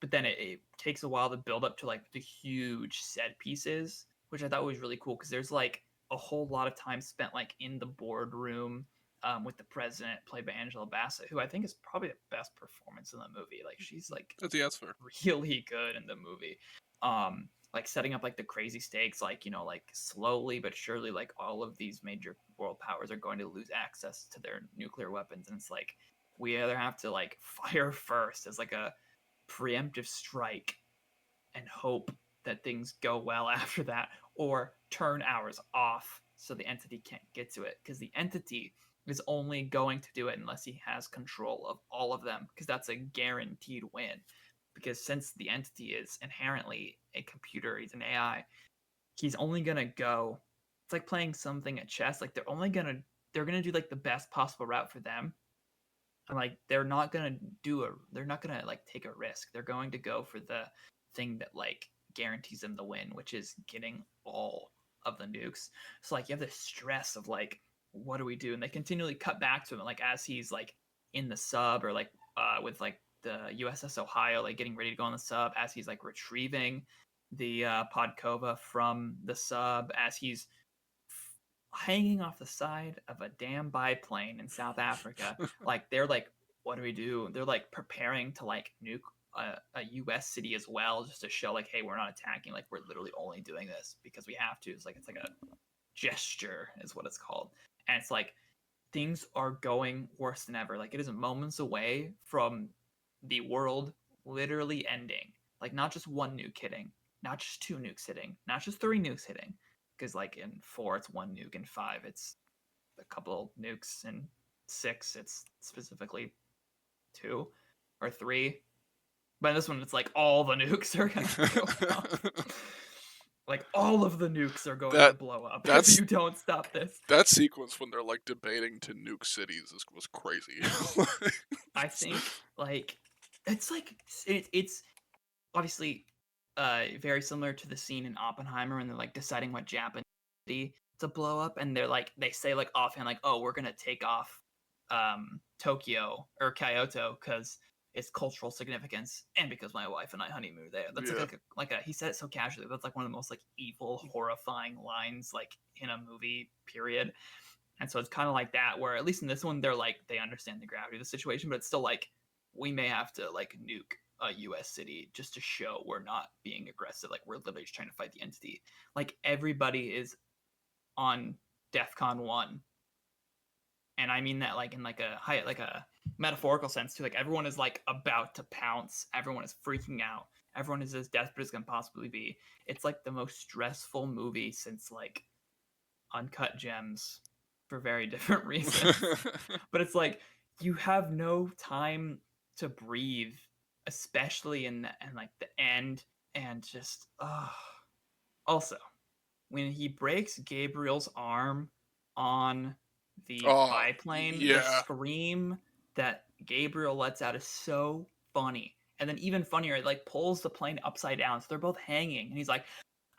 but then it takes a while to build up to like the huge set pieces, which I thought was really cool because there's like a whole lot of time spent like in the boardroom with the president, played by Angela Bassett, who I think is probably the best performance in the movie. Like she's like That's fair. really good in the movie. Like setting up like the crazy stakes, like like slowly but surely, like all of these major world powers are going to lose access to their nuclear weapons, and it's like we either have to like fire first as like a preemptive strike and hope that things go well after that, or turn ours off so the entity can't get to it, because the entity is only going to do it unless he has control of all of them, because that's a guaranteed win. Because since the entity is inherently a computer, he's an AI, he's only gonna go. It's like playing something at chess. Like they're gonna do like the best possible route for them, and like they're not gonna like take a risk. They're going to go for the thing that like guarantees them the win, which is getting all of the nukes. So like you have this stress of like, what do we do? And they continually cut back to him like as he's like in the sub, or like with like the USS Ohio like getting ready to go on the sub, as he's like retrieving the Podkova from the sub, as he's hanging off the side of a damn biplane in South Africa. Like they're like, what do we do? They're like preparing to like nuke a U.S. city as well, just to show like, hey, we're not attacking. Like we're literally only doing this because we have to. It's like a gesture, is what it's called. And it's like things are going worse than ever. Like it is moments away from the world literally ending. Like not just one nuke hitting, not just two nukes hitting, not just three nukes hitting. Because like in 4 it's one nuke, in 5 it's a couple nukes, and 6 it's specifically 2 or 3. But in this one it's like all the nukes are gonna go off. Like all of the nukes are going to blow up if you don't stop this. That sequence when they're like debating to nuke cities was crazy. I think like it's like it's obviously very similar to the scene in Oppenheimer when they're like deciding what Japanese city to blow up, and they're like they say like offhand like, oh, we're gonna take off Tokyo or Kyoto because it's cultural significance and because my wife and I honeymoon there. That's like a he said it so casually. That's like one of the most like evil, horrifying lines like in a movie, period. And so it's kind of like that, where at least in this one they're like they understand the gravity of the situation, but it's still like we may have to like nuke a U.S. city just to show we're not being aggressive. Like we're literally just trying to fight the entity. Like everybody is on DEFCON 1, and I mean that like in like a metaphorical sense too. Like everyone is like about to pounce. Everyone is freaking out. Everyone is as desperate as can possibly be. It's like the most stressful movie since like Uncut Gems, for very different reasons. But it's like you have no time to breathe, especially in like the end, and just also when he breaks Gabriel's arm on the biplane, the scream that Gabriel lets out is so funny. And then even funnier, it like pulls the plane upside down, so they're both hanging, and he's like,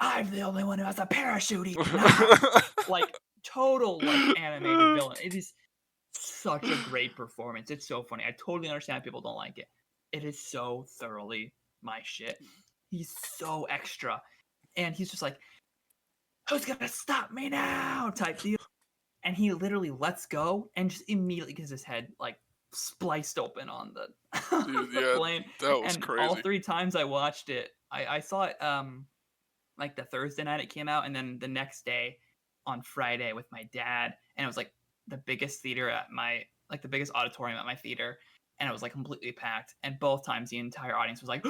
I'm the only one who has a parachute. He's not. Like total like animated villain. It is such a great performance. It's so funny. I totally understand people don't like it. It is so thoroughly my shit. He's so extra, and he's just like, who's gonna stop me now type deal. And he literally lets go and just immediately gets his head like spliced open on the plane. That was and crazy. All 3 times I watched it, I saw it like the Thursday night it came out, and then the next day on Friday with my dad, and it was like the biggest theater at my like the biggest auditorium at my theater, and it was like completely packed, and both times the entire audience was like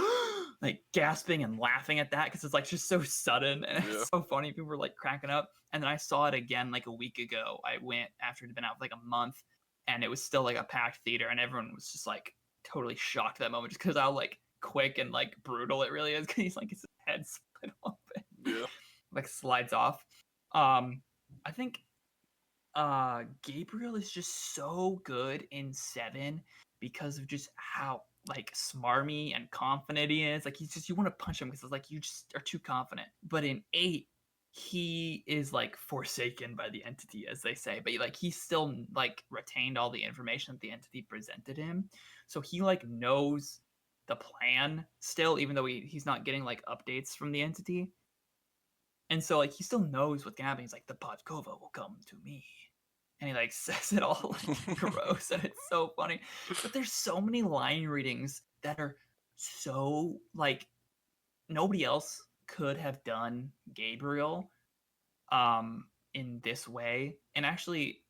like gasping and laughing at that because it's like just so sudden and it's so funny. People were like cracking up. And then I saw it again like a week ago. I went after it had been out for like a month, and it was still like a packed theater, and everyone was just like totally shocked at that moment just because how like quick and like brutal it really is. Because he's like his head split open, like slides off. I think Gabriel is just so good in 7 because of just how like smarmy and confident he is. Like he's just, you want to punch him because it's like you just are too confident. But in 8, he is like forsaken by the entity, as they say, but like he still like retained all the information that the entity presented him, so he like knows the plan still, even though he's not getting like updates from the entity. And so like he still knows what's gonna happen. He's like, the Podkova will come to me, and he like says it all like gross, and it's so funny. But there's so many line readings that are so like nobody else could have done Gabriel in this way. And actually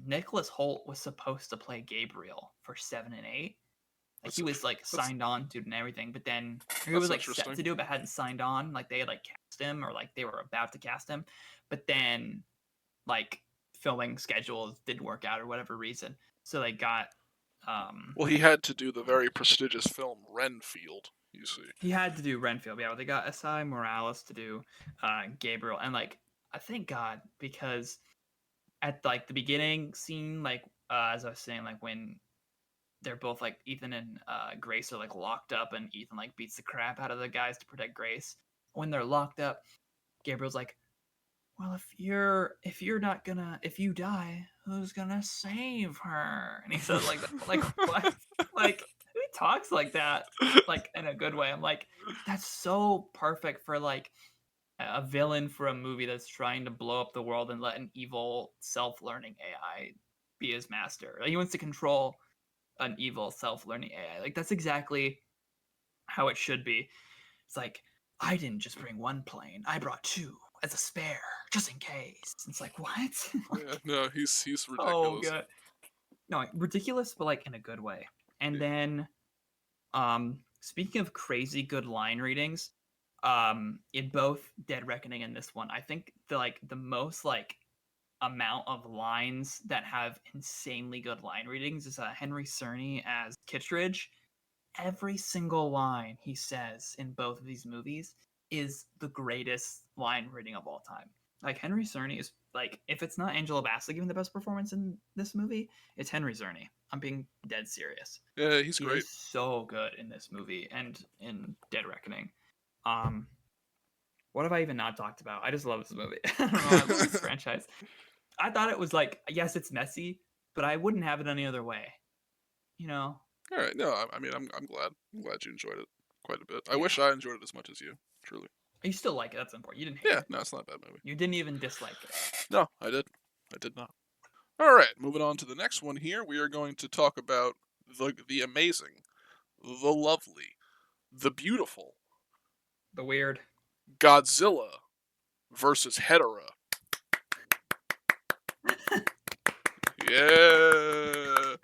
Nicholas Hoult was supposed to play Gabriel for 7 and 8. Like he was like signed on to it and everything, but then he was like set to do it but hadn't signed on. Like they had like cast him, or like they were about to cast him, but then like filming schedules didn't work out or whatever reason, so they got well, he had to do the very prestigious film Renfield. You see, he had to do Renfield. Yeah, they got Esai Morales to do Gabriel, and like I thank God, because at like the beginning scene, like as I was saying, like when they're both like Ethan and Grace are like locked up, and Ethan like beats the crap out of the guys to protect Grace. When they're locked up, Gabriel's like, well, if you die, who's gonna save her? And he says like what? Like who talks like that? Like in a good way. I'm like, that's so perfect for like a villain for a movie that's trying to blow up the world and let an evil self-learning AI be his master. Like, he wants to control an evil self-learning AI. Like, that's exactly how it should be. It's like, I didn't just bring one plane, I brought two as a spare, just in case. It's like, what? Yeah, no, he's Oh ridiculous. god. No, ridiculous, but like in a good way. And Yeah. then speaking of crazy good line readings, in both Dead Reckoning and this one, I think the most like amount of lines that have insanely good line readings is Henry Cerny as Kittredge. Every single line he says in both of these movies is the greatest line reading of all time. Like, Henry Cerny is like, if it's not Angela Bassett giving the best performance in this movie, it's Henry Cerny. I'm being dead serious. Yeah, he's He great. is so good in this movie and in Dead Reckoning. Um, what have I even not talked about? I just love this movie. I don't know. I love this franchise. I thought it was like, yes, it's messy, but I wouldn't have it any other way. You know? All right, no, I mean, I'm glad. I'm glad you enjoyed it quite a bit. I Yeah. wish I enjoyed it as much as you, truly. You still like it. That's important. You didn't hate Yeah, it. no, it's not a bad movie. You didn't even dislike it. No, I did. I did not. All right, moving on to the next one here. We are going to talk about the amazing, the lovely, the beautiful The weird. Godzilla versus Hedorah. Yeah.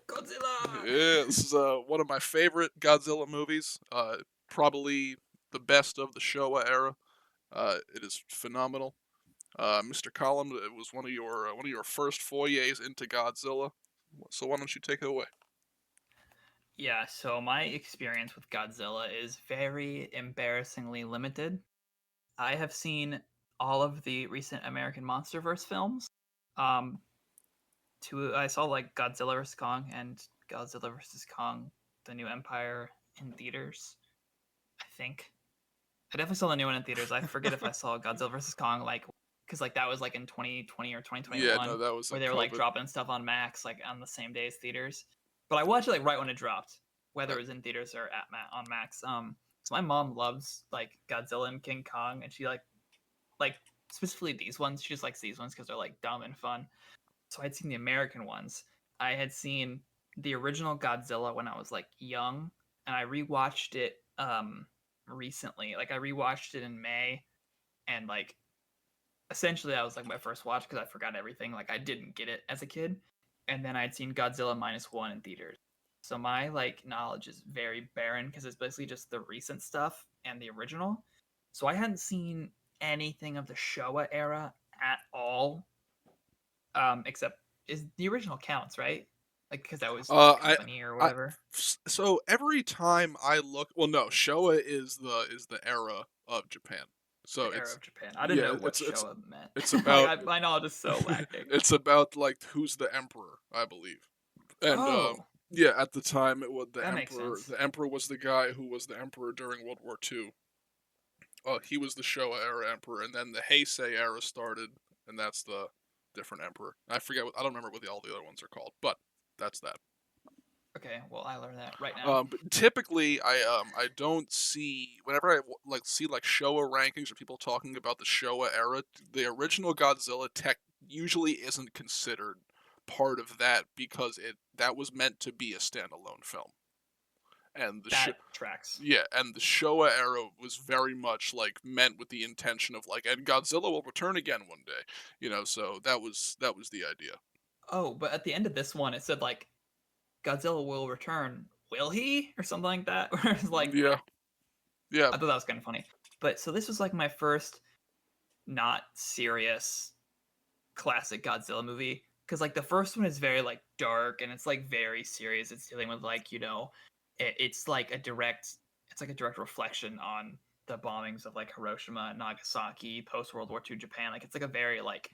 Godzilla. Yeah, this is one of my favorite Godzilla movies. Probably the best of the Showa era. It is phenomenal. Mr. Collin, it was one of your first forays into Godzilla. So why don't you take it away? Yeah, so my experience with Godzilla is very embarrassingly limited. I have seen all of the recent American MonsterVerse films. Um, I saw like Godzilla vs Kong and Godzilla vs Kong: The New Empire in theaters. I think I definitely saw the new one in theaters. I forget if I saw Godzilla vs Kong like because like that was like in 2020 or Yeah, 2021 no, that was where in they were like COVID. dropping stuff on Max like on the same day as theaters. But I watched it like right when it dropped, whether Uh, it was in theaters or on Max. So my mom loves like Godzilla and King Kong, and she like specifically these ones. She just likes these ones because they're like dumb and fun. So I'd seen the American ones. I had seen the original Godzilla when I was like young, and I rewatched it recently. Like, I rewatched it in May, and like essentially that was like my first watch because I forgot everything. Like, I didn't get it as a kid, and then I'd seen Godzilla -1 in theaters. So my like knowledge is very barren because it's basically just the recent stuff and the original. So I hadn't seen anything of the Showa era at all, except is the original counts, right? Like, because that was the I, company or I, whatever. so every time I look, well, no, Showa is the era of Japan. So The era it's of Japan. I didn't yeah, know what Showa meant. it's Like, about my knowledge is so lacking. it's about like who's the emperor, I believe. And Oh, yeah, at the time it was the that makes emperor. sense. The emperor was the guy who was the emperor during World War II. He was the Showa era emperor, and then the Heisei era started, and that's the different emperor. I don't remember what all the other ones are called, but that's that. Okay, well, I learned that right now. But typically, I don't see whenever I like see like Showa rankings or people talking about the Showa era, the original Godzilla tech usually isn't considered part of that because that was meant to be a standalone film, and That tracks. yeah, and the Showa era was very much like meant with the intention of like, and Godzilla will return again one day, So that was the idea. Oh, but at the end of this one, it said like Godzilla will return. Will he? Or something like that. Where it's like, Yeah, yeah. I thought that was kind of funny. But so this was like my first not serious classic Godzilla movie because like the first one is very like dark and it's like very serious. It's dealing with like it's like a direct reflection on the bombings of like Hiroshima and Nagasaki post World War II Japan. Like, it's like a very like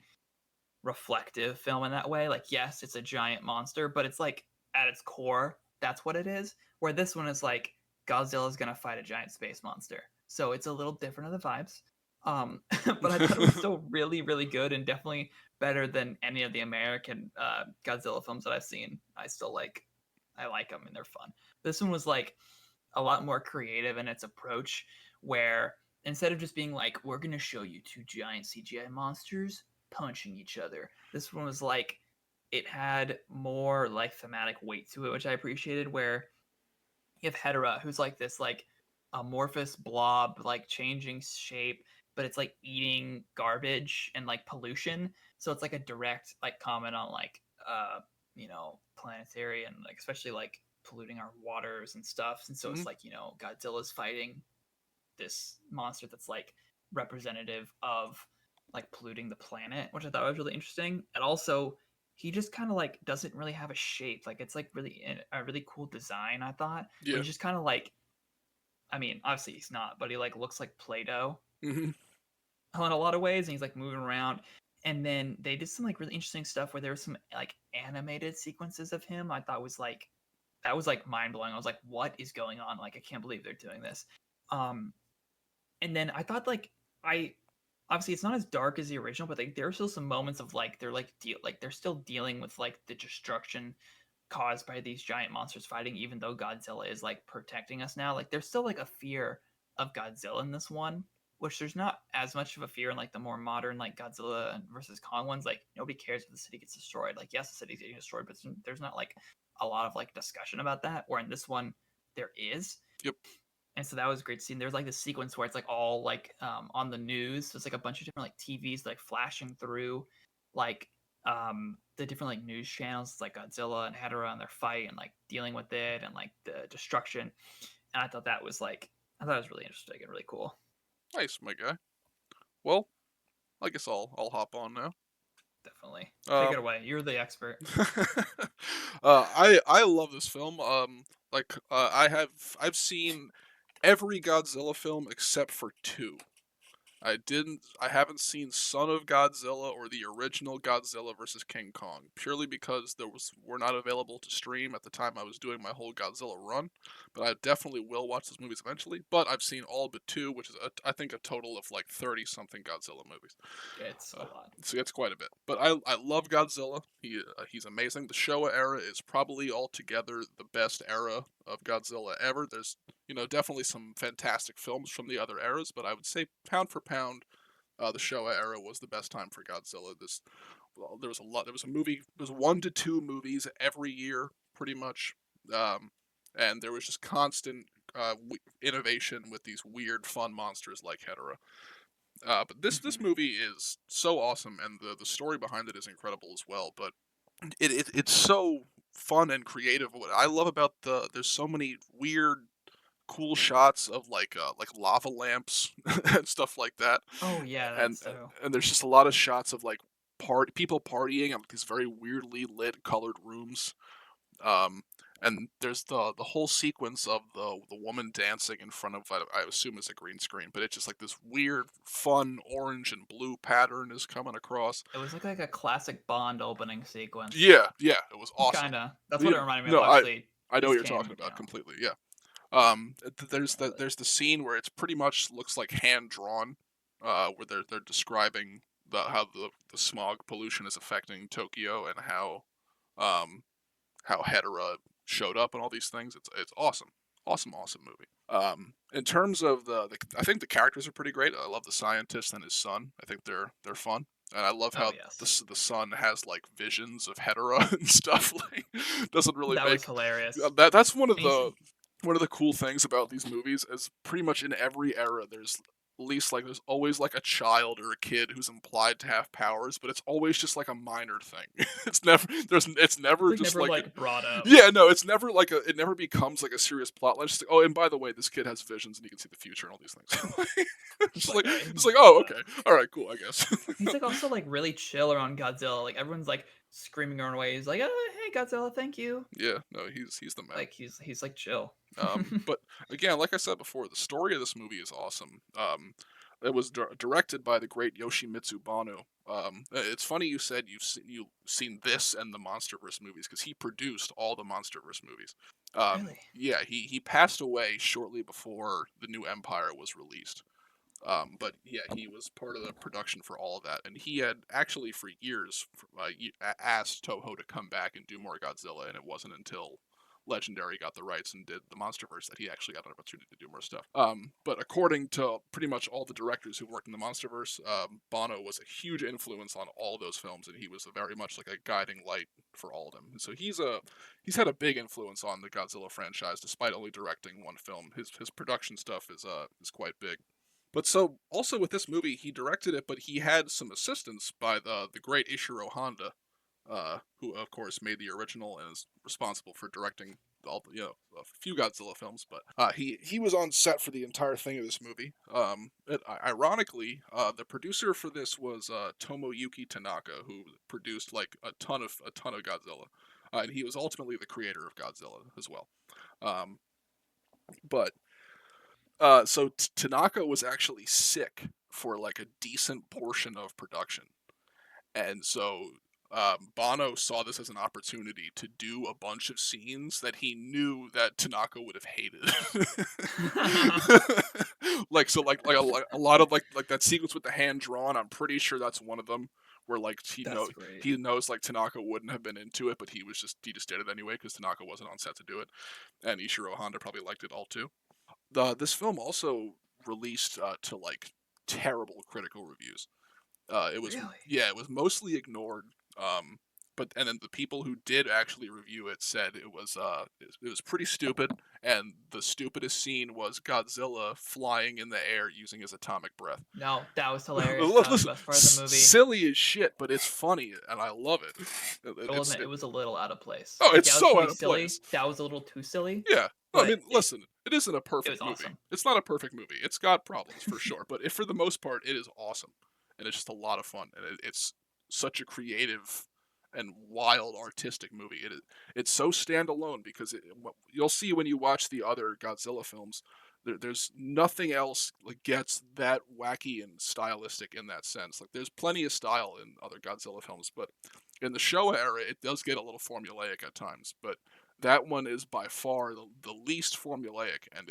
reflective film in that way. Like, yes, it's a giant monster, but it's like at its core that's what it is. Where this one is like Godzilla's gonna fight a giant space monster, so it's a little different of the vibes. But I thought it was still really, really good and definitely better than any of the American Godzilla films that I've seen. I like them and they're fun. This one was like a lot more creative in its approach, where instead of just being like, we're gonna show you two giant CGI monsters punching each other, this one was like, it had more like thematic weight to it, which I appreciated. Where you have Hedorah, who's like this like amorphous blob, like changing shape, but it's like eating garbage and like pollution. So it's like a direct like comment on like planetary and like especially like polluting our waters and stuff. And so Hmm. it's like, Godzilla's fighting this monster that's like representative of like polluting the planet, which I thought was really interesting. And also, he just kind of like doesn't really have a shape. Like it's like really a really cool design. I thought where Yeah. he's just kind of like, I mean, obviously he's not, but he like looks like Play-Doh Hmm. in a lot of ways, and he's like moving around. And then they did some like really interesting stuff where there was some like animated sequences of him. I thought was like that was like mind blowing. I was like, what is going on? Like I can't believe they're doing this. Um, and then I thought like I obviously it's not as dark as the original, but like there are still some moments of like they're like they're still dealing with like the destruction caused by these giant monsters fighting, even though Godzilla is like protecting us now. Like there's still like a fear of Godzilla in this one, which there's not as much of a fear in like the more modern like Godzilla versus Kong ones. Like nobody cares if the city gets destroyed. Like yes, the city's getting destroyed, but there's not like a lot of like discussion about that. Where in this one there is, Yep. and so that was great scene. There's like this sequence where it's like all like on the news. So it's like a bunch of different like TVs like flashing through like the different like news channels. It's like Godzilla and Hedorah and their fight and like dealing with it and like the destruction. And I thought that was like I thought it was really interesting and really cool. Nice, my guy. Well, I guess I'll hop on now. Definitely. Take it Um, away. You're the expert. I love this film. I've seen every Godzilla film except for two. I haven't seen Son of Godzilla or the original Godzilla versus King Kong, purely because were not available to stream at the time I was doing my whole Godzilla run. But I definitely will watch those movies eventually. But I've seen all but two, which is I think a total of like 30 something Godzilla movies. It's a lot. So it's quite a bit. But I love Godzilla. He's amazing. The Showa era is probably altogether the best era of Godzilla ever. There's definitely some fantastic films from the other eras, but I would say pound for pound, the Showa era was the best time for Godzilla. There was a lot. There was a movie. There was 1 to 2 movies every year, pretty much, and there was just constant innovation with these weird, fun monsters like Hedorah. But this Mm-hmm. movie is so awesome, and the story behind it is incredible as well. But it's so fun and creative. What I love about there's so many weird, cool shots of like lava lamps and stuff like that, Oh yeah, and that's so. and there's just a lot of shots of like people partying in these very weirdly lit, colored rooms. Um, and there's the whole sequence of the woman dancing in front of I assume is a green screen, but it's just like this weird, fun orange and blue pattern is coming across. It was like a classic Bond opening sequence. Yeah, yeah, it was awesome. Kinda. That's what Yeah, it reminded me of. no, Obviously, I know what this you're talking came, about completely. Yeah. really. There's the scene where it's pretty much looks like hand drawn, where they're describing how the smog pollution is affecting Tokyo and um how Hedorah showed up and all these things. It's awesome, awesome movie. In terms of I think the characters are pretty great. I love the scientist and his son. I think they're fun. And I love Oh how yes, the son has like visions of Hedorah and stuff. Like, doesn't really that was make hilarious. that's And he's one of the cool things about these movies is pretty much in every era there's at least like there's always like a child or a kid who's implied to have powers, but it's always just like a minor thing. It's it's never like just never like like brought up. yeah, no, it's never like it never becomes like a serious plot line. It's just like, oh, and by the way, this kid has visions and he can see the future and all these things. It's just like like I just like oh, but okay, all right, cool, I guess. he's like also like really chill around Godzilla. Like everyone's like screaming around away. He's like, oh, hey Godzilla, thank you. Yeah, no, he's the man. Like he's like chill. But again, like I said before, the story of this movie is awesome. It was directed by the great Yoshimitsu Bano. It's funny you said you've seen this and the MonsterVerse movies because he produced all the MonsterVerse movies. Really? Yeah, he passed away shortly before the new Empire was released. But yeah, he was part of the production for all of that, and he had actually for years asked Toho to come back and do more Godzilla, and it wasn't until Legendary got the rights and did the MonsterVerse that he actually got an opportunity to do more stuff. But according to pretty much all the directors who worked in the MonsterVerse, Bono was a huge influence on all those films, and he was very much like a guiding light for all of them. And so he's had a big influence on the Godzilla franchise, despite only directing one film. His production stuff is quite big. But so also with this movie, he directed it, but he had some assistance by the great Ishiro Honda, who of course made the original and is responsible for directing all a few Godzilla films. But he was on set for the entire thing of this movie. Ironically, the producer for this was Tomoyuki Tanaka, who produced like a ton of Godzilla, and he was ultimately the creator of Godzilla as well. Um, but so Tanaka was actually sick for like a decent portion of production, and so Bono saw this as an opportunity to do a bunch of scenes that he knew that Tanaka would have hated. Like so, a lot of like that sequence with the hand drawn. I'm pretty sure that's one of them where like That's great. he knows like Tanaka wouldn't have been into it, but he just did it anyway because Tanaka wasn't on set to do it, and Ishiro Honda probably liked it all too. This film also released to like terrible critical reviews. It was Really? Yeah, it was mostly ignored. But and then the people who did actually review it said it was pretty stupid, and the stupidest scene was Godzilla flying in the air using his atomic breath. No, that was hilarious. That was the Listen, best part of the movie. silly as shit, but it's funny and I love it. I will admit, it was a little out of place. Oh, Like it's that was so pretty out of silly. place. That was a little too silly. Yeah. I But mean, listen, it isn't a it perfect was movie. awesome. It's not a perfect movie. It's got problems for sure, but for the most part, it is awesome, and it's just a lot of fun, and it's such a creative and wild artistic movie. It's so standalone because you'll see when you watch the other Godzilla films, there's nothing else like gets that wacky and stylistic in that sense. Like there's plenty of style in other Godzilla films, but in the Showa era, it does get a little formulaic at times. But that one is by far the least formulaic, and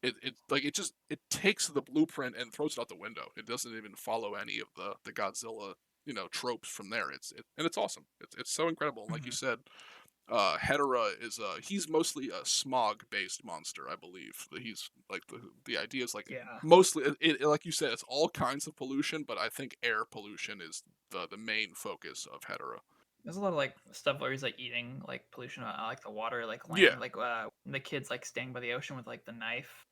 it takes the blueprint and throws it out the window. It doesn't even follow any of the Godzilla tropes from there. And it's awesome. It's so incredible. And like you Mhm. said, Hedorah is he's mostly a smog based monster, I believe. He's like the idea is like Yeah. mostly like you said, it's all kinds of pollution, but I think air pollution is the main focus of Hedorah. There's a lot of like stuff where he's like eating like pollution out like the water, like Yeah, land, like the kids like staying by the ocean with like the knife.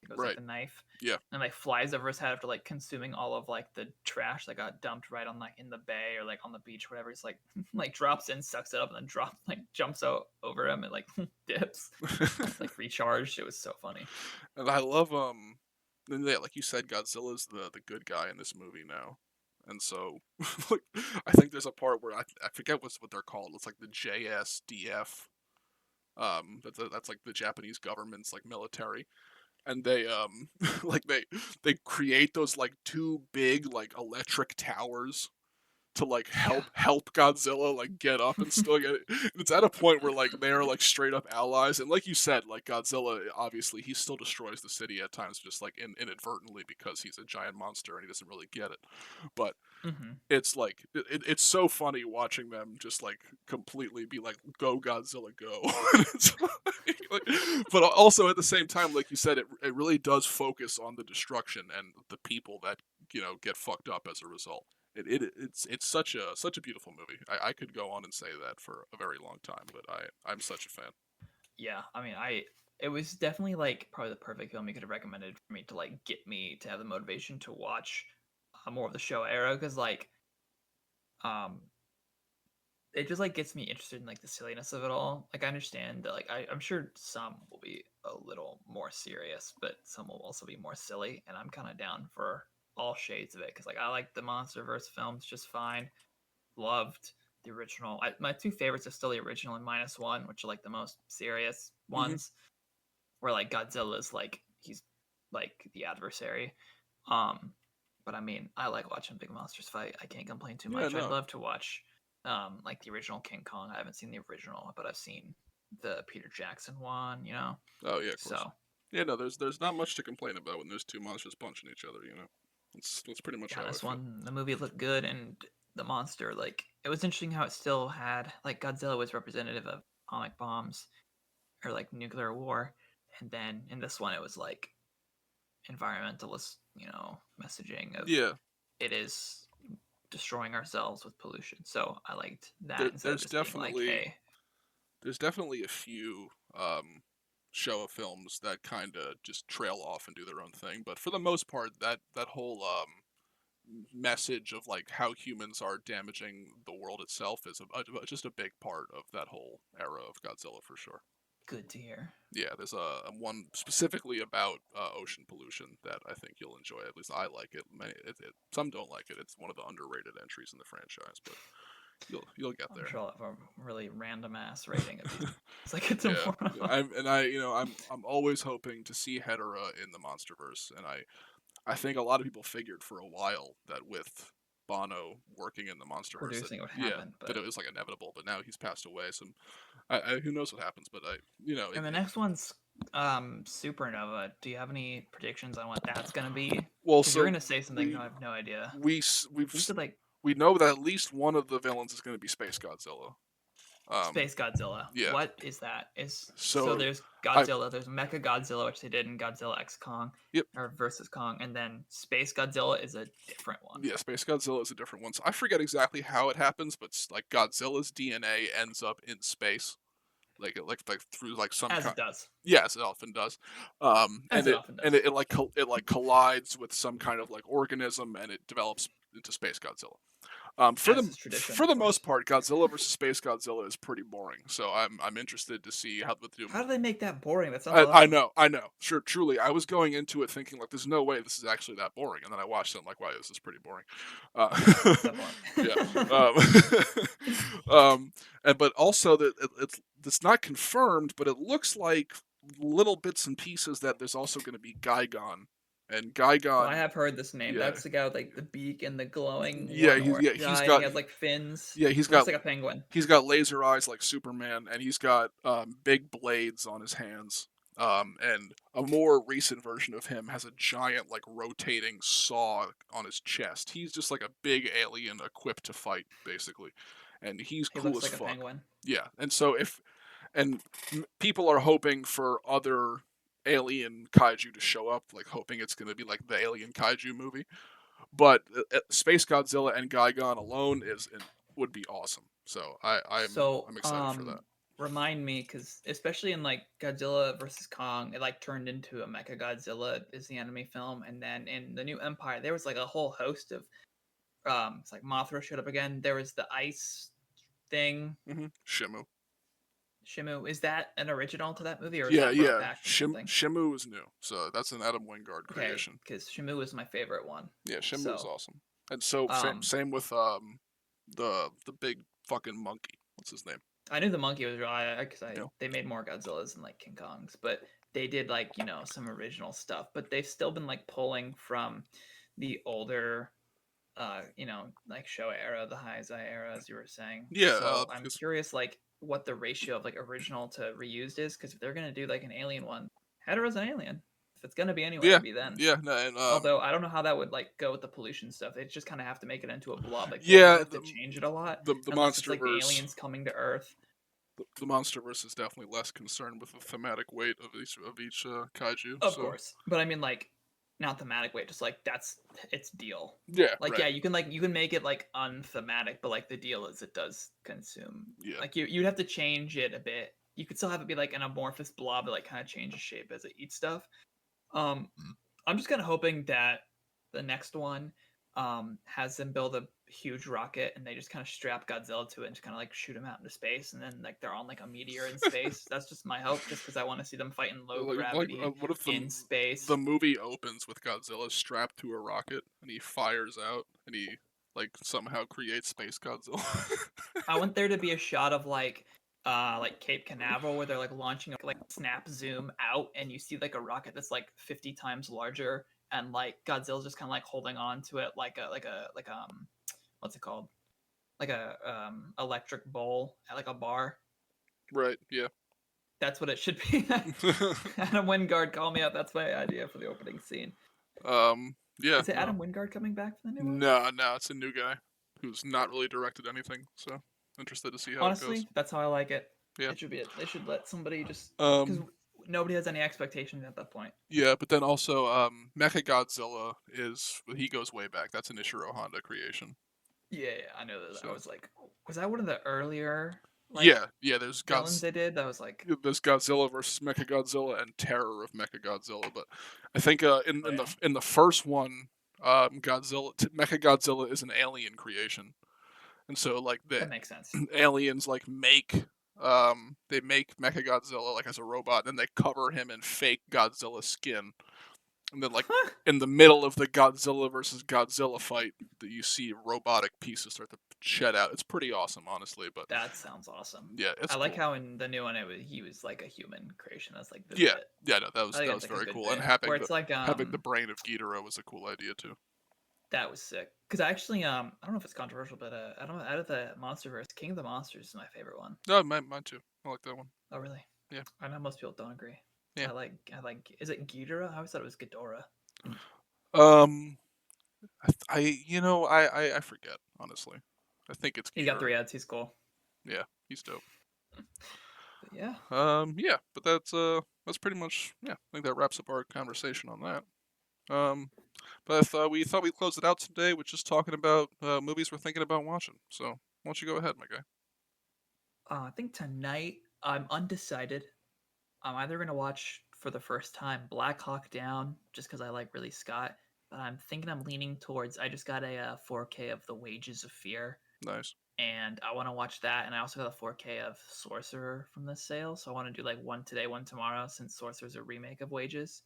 It goes like right. the knife Yeah. and like flies over his head after like consuming all of like the trash that got dumped right on like in the bay or like on the beach, whatever. He's like like drops in, sucks it up, and then drops like jumps out over him and like dips. It's like recharged. It was so funny. And I love and yeah, like you said, Godzilla's the good guy in this movie now. And so like I think there's a part where I forget what they're called. It's like the JSDF. That's like the Japanese government's like military. And they like they create those like two big like electric towers to like Yeah. help Godzilla like get up and still get it. It's at a point where like they are like straight up allies, and like you said, like Godzilla obviously he still destroys the city at times, just like inadvertently because he's a giant monster and he doesn't really get it. But Hmm. it's like it's so funny watching them just like completely be like go Godzilla go. Like, but also at the same time like you said it really does focus on the destruction and the people that get fucked up as a result. It's such a beautiful movie. I could go on and say that for a very long time, but I'm such a fan. Yeah. I mean, I it was definitely like probably the perfect film you could have recommended for me to like get me to have the motivation to watch more of the show era because like um it just like gets me interested in like the silliness of it all. Like I understand that like I'm sure some will be a little more serious, but some will also be more silly, and I'm kind of down for all shades of it because like I like the MonsterVerse films just fine. Loved the original. My two favorites are still the original and minus one, which are like the most serious Hmm. ones, where like Godzilla's like he's like the adversary. Um, but I mean, I like watching big monsters fight. I can't complain too Yeah, much. I'd no. love to watch like the original King Kong. I haven't seen the original, but I've seen the Peter Jackson one. Oh yeah, of course. So Yeah, no. There's not much to complain about when there's two monsters punching each other. That's pretty much yeah, how I this feel. one the movie looked good, and the monster like it was interesting how it still had like Godzilla was representative of atomic bombs, or like nuclear war, and then in this one it was like environmentalist, messaging of Yeah, it is destroying ourselves with pollution. So I liked there, that instead of there's just being like, definitely hey, there's definitely a few Showa films that kind of just trail off and do their own thing, but for the most part, that whole message of like how humans are damaging the world itself is just a big part of that whole era of Godzilla for sure. good to hear. Yeah, there's a one specifically about ocean pollution that I think you'll enjoy. At least I like it. Some don't like it. It's one of the underrated entries in the franchise, but you'll get I'm there. sure I'll have a really random ass rating of these. It's like it's Yeah, important. I'm always hoping to see Hedorah in the MonsterVerse, and I think a lot of people figured for a while that with Bono working in the MonsterVerse, Producing would yeah, happen, that but it was like inevitable. But now he's passed away, so who knows what happens? But and the next one's Supernova. Do you have any predictions on what that's gonna be? well, Because you're so gonna say something we I have no idea. we s- we've You s- said like we know that at least one of the villains is going to be Space Godzilla. Space Godzilla. Yeah. What is that? Is so So there's I Godzilla, there's Mecha Godzilla, which they did in Godzilla X Kong yep. or versus Kong, and then Space Godzilla is a different one. Yeah, Space Godzilla is a different one. So I forget exactly how it happens, but like Godzilla's DNA ends up in space, like through like some As kind. it does. Yes, it often does. As And it it often and does. it collides with some kind of like organism, and it develops into Space Godzilla. As is tradition, For of the most course. part, Godzilla versus Space Godzilla is pretty boring. So I'm interested to see how the do. How do they make that boring? That sounds awesome. I know. Sure, truly, I was going into it thinking like, there's no way this is actually that boring, and then I watched it, and I'm like, wow, this is pretty boring. It's that Yeah. boring. And but also that it's not confirmed, but it looks like little bits and pieces that there's also going to be Gigon, and So I Gigon, have heard this name. yeah, That's the guy with like the beak and the glowing yeah, one orange he's eye, and he got has like fins. yeah He looks like a penguin. he's got laser eyes like Superman, and he's got big blades on his hands. And a more recent version of him has a giant, like, rotating saw on his chest. He's just like a big alien equipped to fight, basically, and he's He cool looks as like a fuck. penguin. Yeah, and so people are hoping for other alien kaiju to show up, like hoping it's going to be like the Alien Kaiju movie. But Space Godzilla and Gigon alone would be awesome. So So, I'm excited for that. remind me, because especially in like Godzilla versus Kong, it like turned into a Mecha Godzilla is the anime film, and then in the new Empire, there was like a whole host of it's like Mothra showed up again. There was the ice thing. Shimu. Shimu, is that an original to that movie, or is Yeah, that brought yeah. back from something? Shimu is new, so that's an Adam Wingard Okay, creation. because Shimu is my favorite one. Yeah, Shimu is So, awesome. And so um, same with the big fucking monkey. What's his name? I knew the monkey was real because Yeah. they made more Godzillas and like King Kongs, but they did like some original stuff. But they've still been like pulling from the older, like Showa era, the Heisei era, as you were saying. Yeah, So I'm because curious, like what the ratio of like original to reused is, because if they're gonna do like an alien one, Hedorah's an alien. If it's gonna be anyway, yeah, it'd be then. yeah, no, and Although I don't know how that would like go with the pollution stuff. They just kind of have to make it into a blob. Like they wouldn't yeah, have to change it a lot the unless it's like the MonsterVerse. aliens coming to Earth. The MonsterVerse is definitely less concerned with the thematic weight of each kaiju. Of So course, but I mean like not thematic way, just like that's its deal. yeah, Like right. yeah, you can make it like unthematic, but like the deal is it does consume. Yeah, Like you'd have to change it a bit. You could still have it be like an amorphous blob that like kind of changes shape as it eats stuff. I'm just kind of hoping that the next one has them build a huge rocket and they just kind of strap Godzilla to it and just kind of like shoot him out into space, and then like they're on like a meteor in space. That's just my hope, just because I want to see them fight in low gravity what if in the space. movie opens with Godzilla strapped to a rocket and he fires out and he like somehow creates Space Godzilla? I want there to be a shot of like Cape Canaveral where they're like launching like snap zoom out and you see like a rocket that's like 50 times larger, and like Godzilla's just kind of like holding on to it like what's it called, like a electric bowl at like a bar. Right. Yeah. That's what it should be. Adam Wingard, call me up. That's my idea for the opening scene. Yeah. Is it No. Adam Wingard coming back for the new one? No. No. It's a new guy who's not really directed anything. So interested to see how it goes. Honestly, that's how I like it. Yeah. It should be. They should let somebody just because Um, nobody has any expectations at that point. yeah, but then also, Mechagodzilla he goes way back. That's an Ishiro Honda creation. Yeah, yeah, I know that. I So was like, was that one of the earlier like yeah, villains they did? That was like, There's Godzilla versus Mechagodzilla and Terror of Mechagodzilla, but I think oh yeah, in the first one, Mechagodzilla is an alien creation, and so like the that makes sense. aliens like they make Mechagodzilla like as a robot, and then they cover him in fake Godzilla skin, and then like in the middle of the Godzilla versus Godzilla fight, that you see robotic pieces start to shed out. It's pretty awesome, honestly, but That sounds awesome. yeah, I it's like cool. how in the new one he was like a human creation. That's like the Yeah, bit. yeah, no, I think that that's was like a very good cool, and bit where it's like having the brain of Ghidorah was a cool idea too. that was sick. Because I actually I don't know if it's controversial, but I don't know, out of the MonsterVerse, King of the Monsters is my favorite one. No, mine too. I like that one. Oh really? Yeah, I know most people don't agree. yeah. I like is it Ghidorah? I always thought it was Ghidorah. Um, I forget honestly. I think it's He's got Ghidorah. 3 heads. He's cool. Yeah, he's dope. But yeah. Yeah, but that's pretty much yeah. I think that wraps up our conversation on that. Um, but we thought we'd close it out today with just talking about movies we're thinking about watching. So why don't you go ahead, my guy? I think tonight I'm undecided. I'm either gonna watch for the first time Black Hawk Down just because I like Ridley Scott, but I'm thinking I'm leaning towards. I just got a 4K of The Wages of Fear, Nice. and I want to watch that. And I also got a 4K of Sorcerer from the sale, so I want to do like one today, one tomorrow, since Sorcerer's a remake of Wages.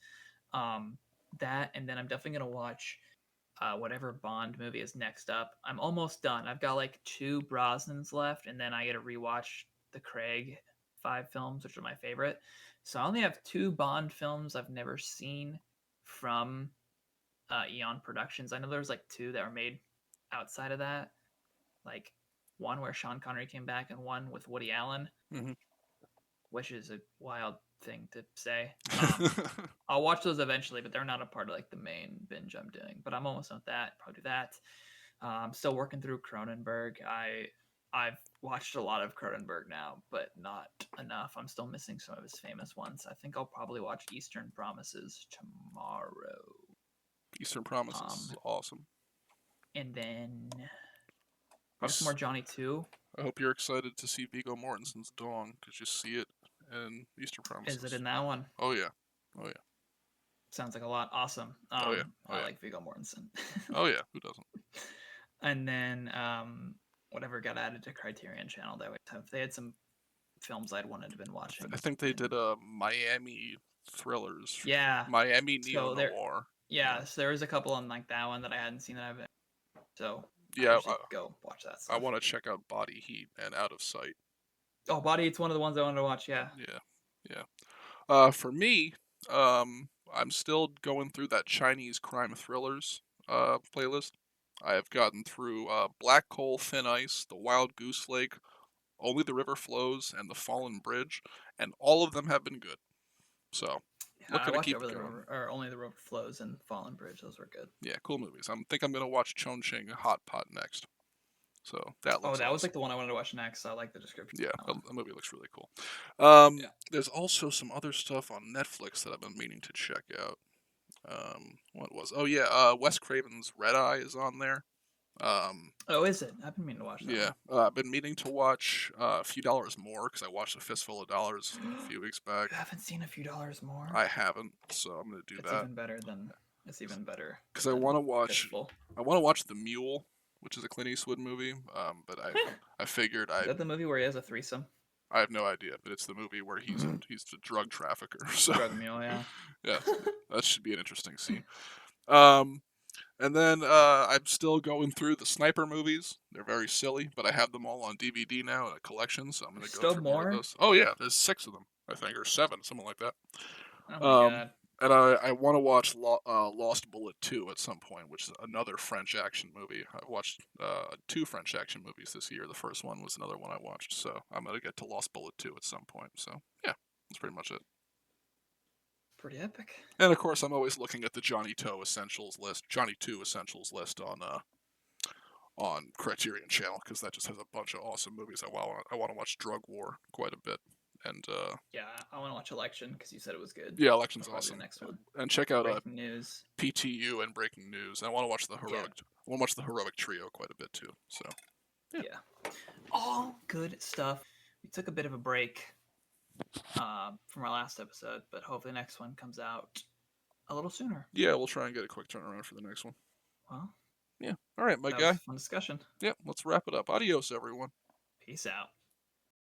Um, that, and then I'm definitely gonna watch whatever Bond movie is next up. I'm almost done. I've got like 2 Brosnans left, and then I get to rewatch the Craig 5 films, which are my favorite. So I only have 2 Bond films I've never seen from Eon Productions. I know there's like 2 that were made outside of that, like one where Sean Connery came back and one with Woody Allen, Hmm. which is a wild thing to say. I'll watch those eventually, but they're not a part of like the main binge I'm doing. But I'm almost done with that. Probably do that. I'm still working through Cronenberg. I've watched a lot of Cronenberg now, but not enough. I'm still missing some of his famous ones. I think I'll probably watch Eastern Promises tomorrow. Eastern Promises Um, is awesome. and then I, maybe some more Johnny 2. I hope you're excited to see Viggo Mortensen's Dawn because you see it in Eastern Is it Promises. in that one? Oh yeah, oh yeah, Sounds like a lot. Awesome. oh yeah, oh I yeah, like Viggo Mortensen. oh yeah. Who doesn't? And then whatever got added to Criterion Channel, they had some films I'd wanted to been watching. I think they did And Miami thrillers, yeah, Miami neo so there, noir. yeah, so there was a couple on like that one that I hadn't seen that I've. So I Yeah, usually go watch that I stuff. want to check out Body Heat and Out of Sight. Oh, Body Eat's one of the ones I wanted to watch. Yeah. Yeah, yeah. For me, I'm still going through that Chinese crime thrillers playlist. I have gotten through Black Coal, Thin Ice, The Wild Goose Lake, Only the River Flows, and The Fallen Bridge, and all of them have been good. So, Yeah, I looking to watched keep Over it the going. River, or Only the River Flows and Fallen Bridge. Those were good. Yeah, cool movies. I think I'm gonna watch Chongqing Hot Pot next. So that Oh, looks that was like awesome. the one I wanted to watch next. I like the description Yeah, of that one. the movie looks really cool. Yeah. There's also some other stuff on Netflix that I've been meaning to check out. What was? Oh yeah, Wes Craven's Red Eye is on there. Um, Oh, is it? I've been meaning to watch that yeah, one. I've been meaning to watch A Few Dollars More because I watched A Fistful of Dollars a few weeks back. You haven't seen A Few Dollars More? I haven't, so I'm gonna do It's that even better than it's even better because I want than to watch. Fistful. I want to watch The Mule, which is a Clint Eastwood movie. But I figured Is that the movie where he has a threesome? I have no idea, but it's the movie where he's a drug trafficker. So Drug mule, yeah. yeah, that should be an interesting scene. Um, and then I'm still going through the sniper movies. They're very silly, but I have them all on DVD now in a collection, so I'm gonna go Still through more of more? those. Oh yeah, there's 6 of them, I think, or 7, something like that. Oh my Um, god. and I want to watch Lost Bullet 2 at some point, which is another French action movie. I watched 2 French action movies this year. The first one was another one I watched, so I'm gonna get to Lost Bullet 2 at some point. So yeah, that's pretty much it. Pretty epic. And of course, I'm always looking at the Johnny 2 Essentials list on Criterion Channel because that just has a bunch of awesome movies. I want to watch Drug War quite a bit, and Yeah, I want to watch Election because you said it was good. yeah, That'll Election's probably be the awesome. next one. And check out Breaking news. PTU and Breaking News. And I want to watch the Yeah. heroic. I want to watch the Heroic Trio quite a bit too. So yeah. Yeah. All good stuff. We took a bit of a break from our last episode, but hopefully the next one comes out a little sooner. Yeah, we'll try and get a quick turnaround for the next one. Well, Yeah. All right, my that was guy. a fun discussion. Yeah, let's wrap it up. Adios, everyone. Peace out.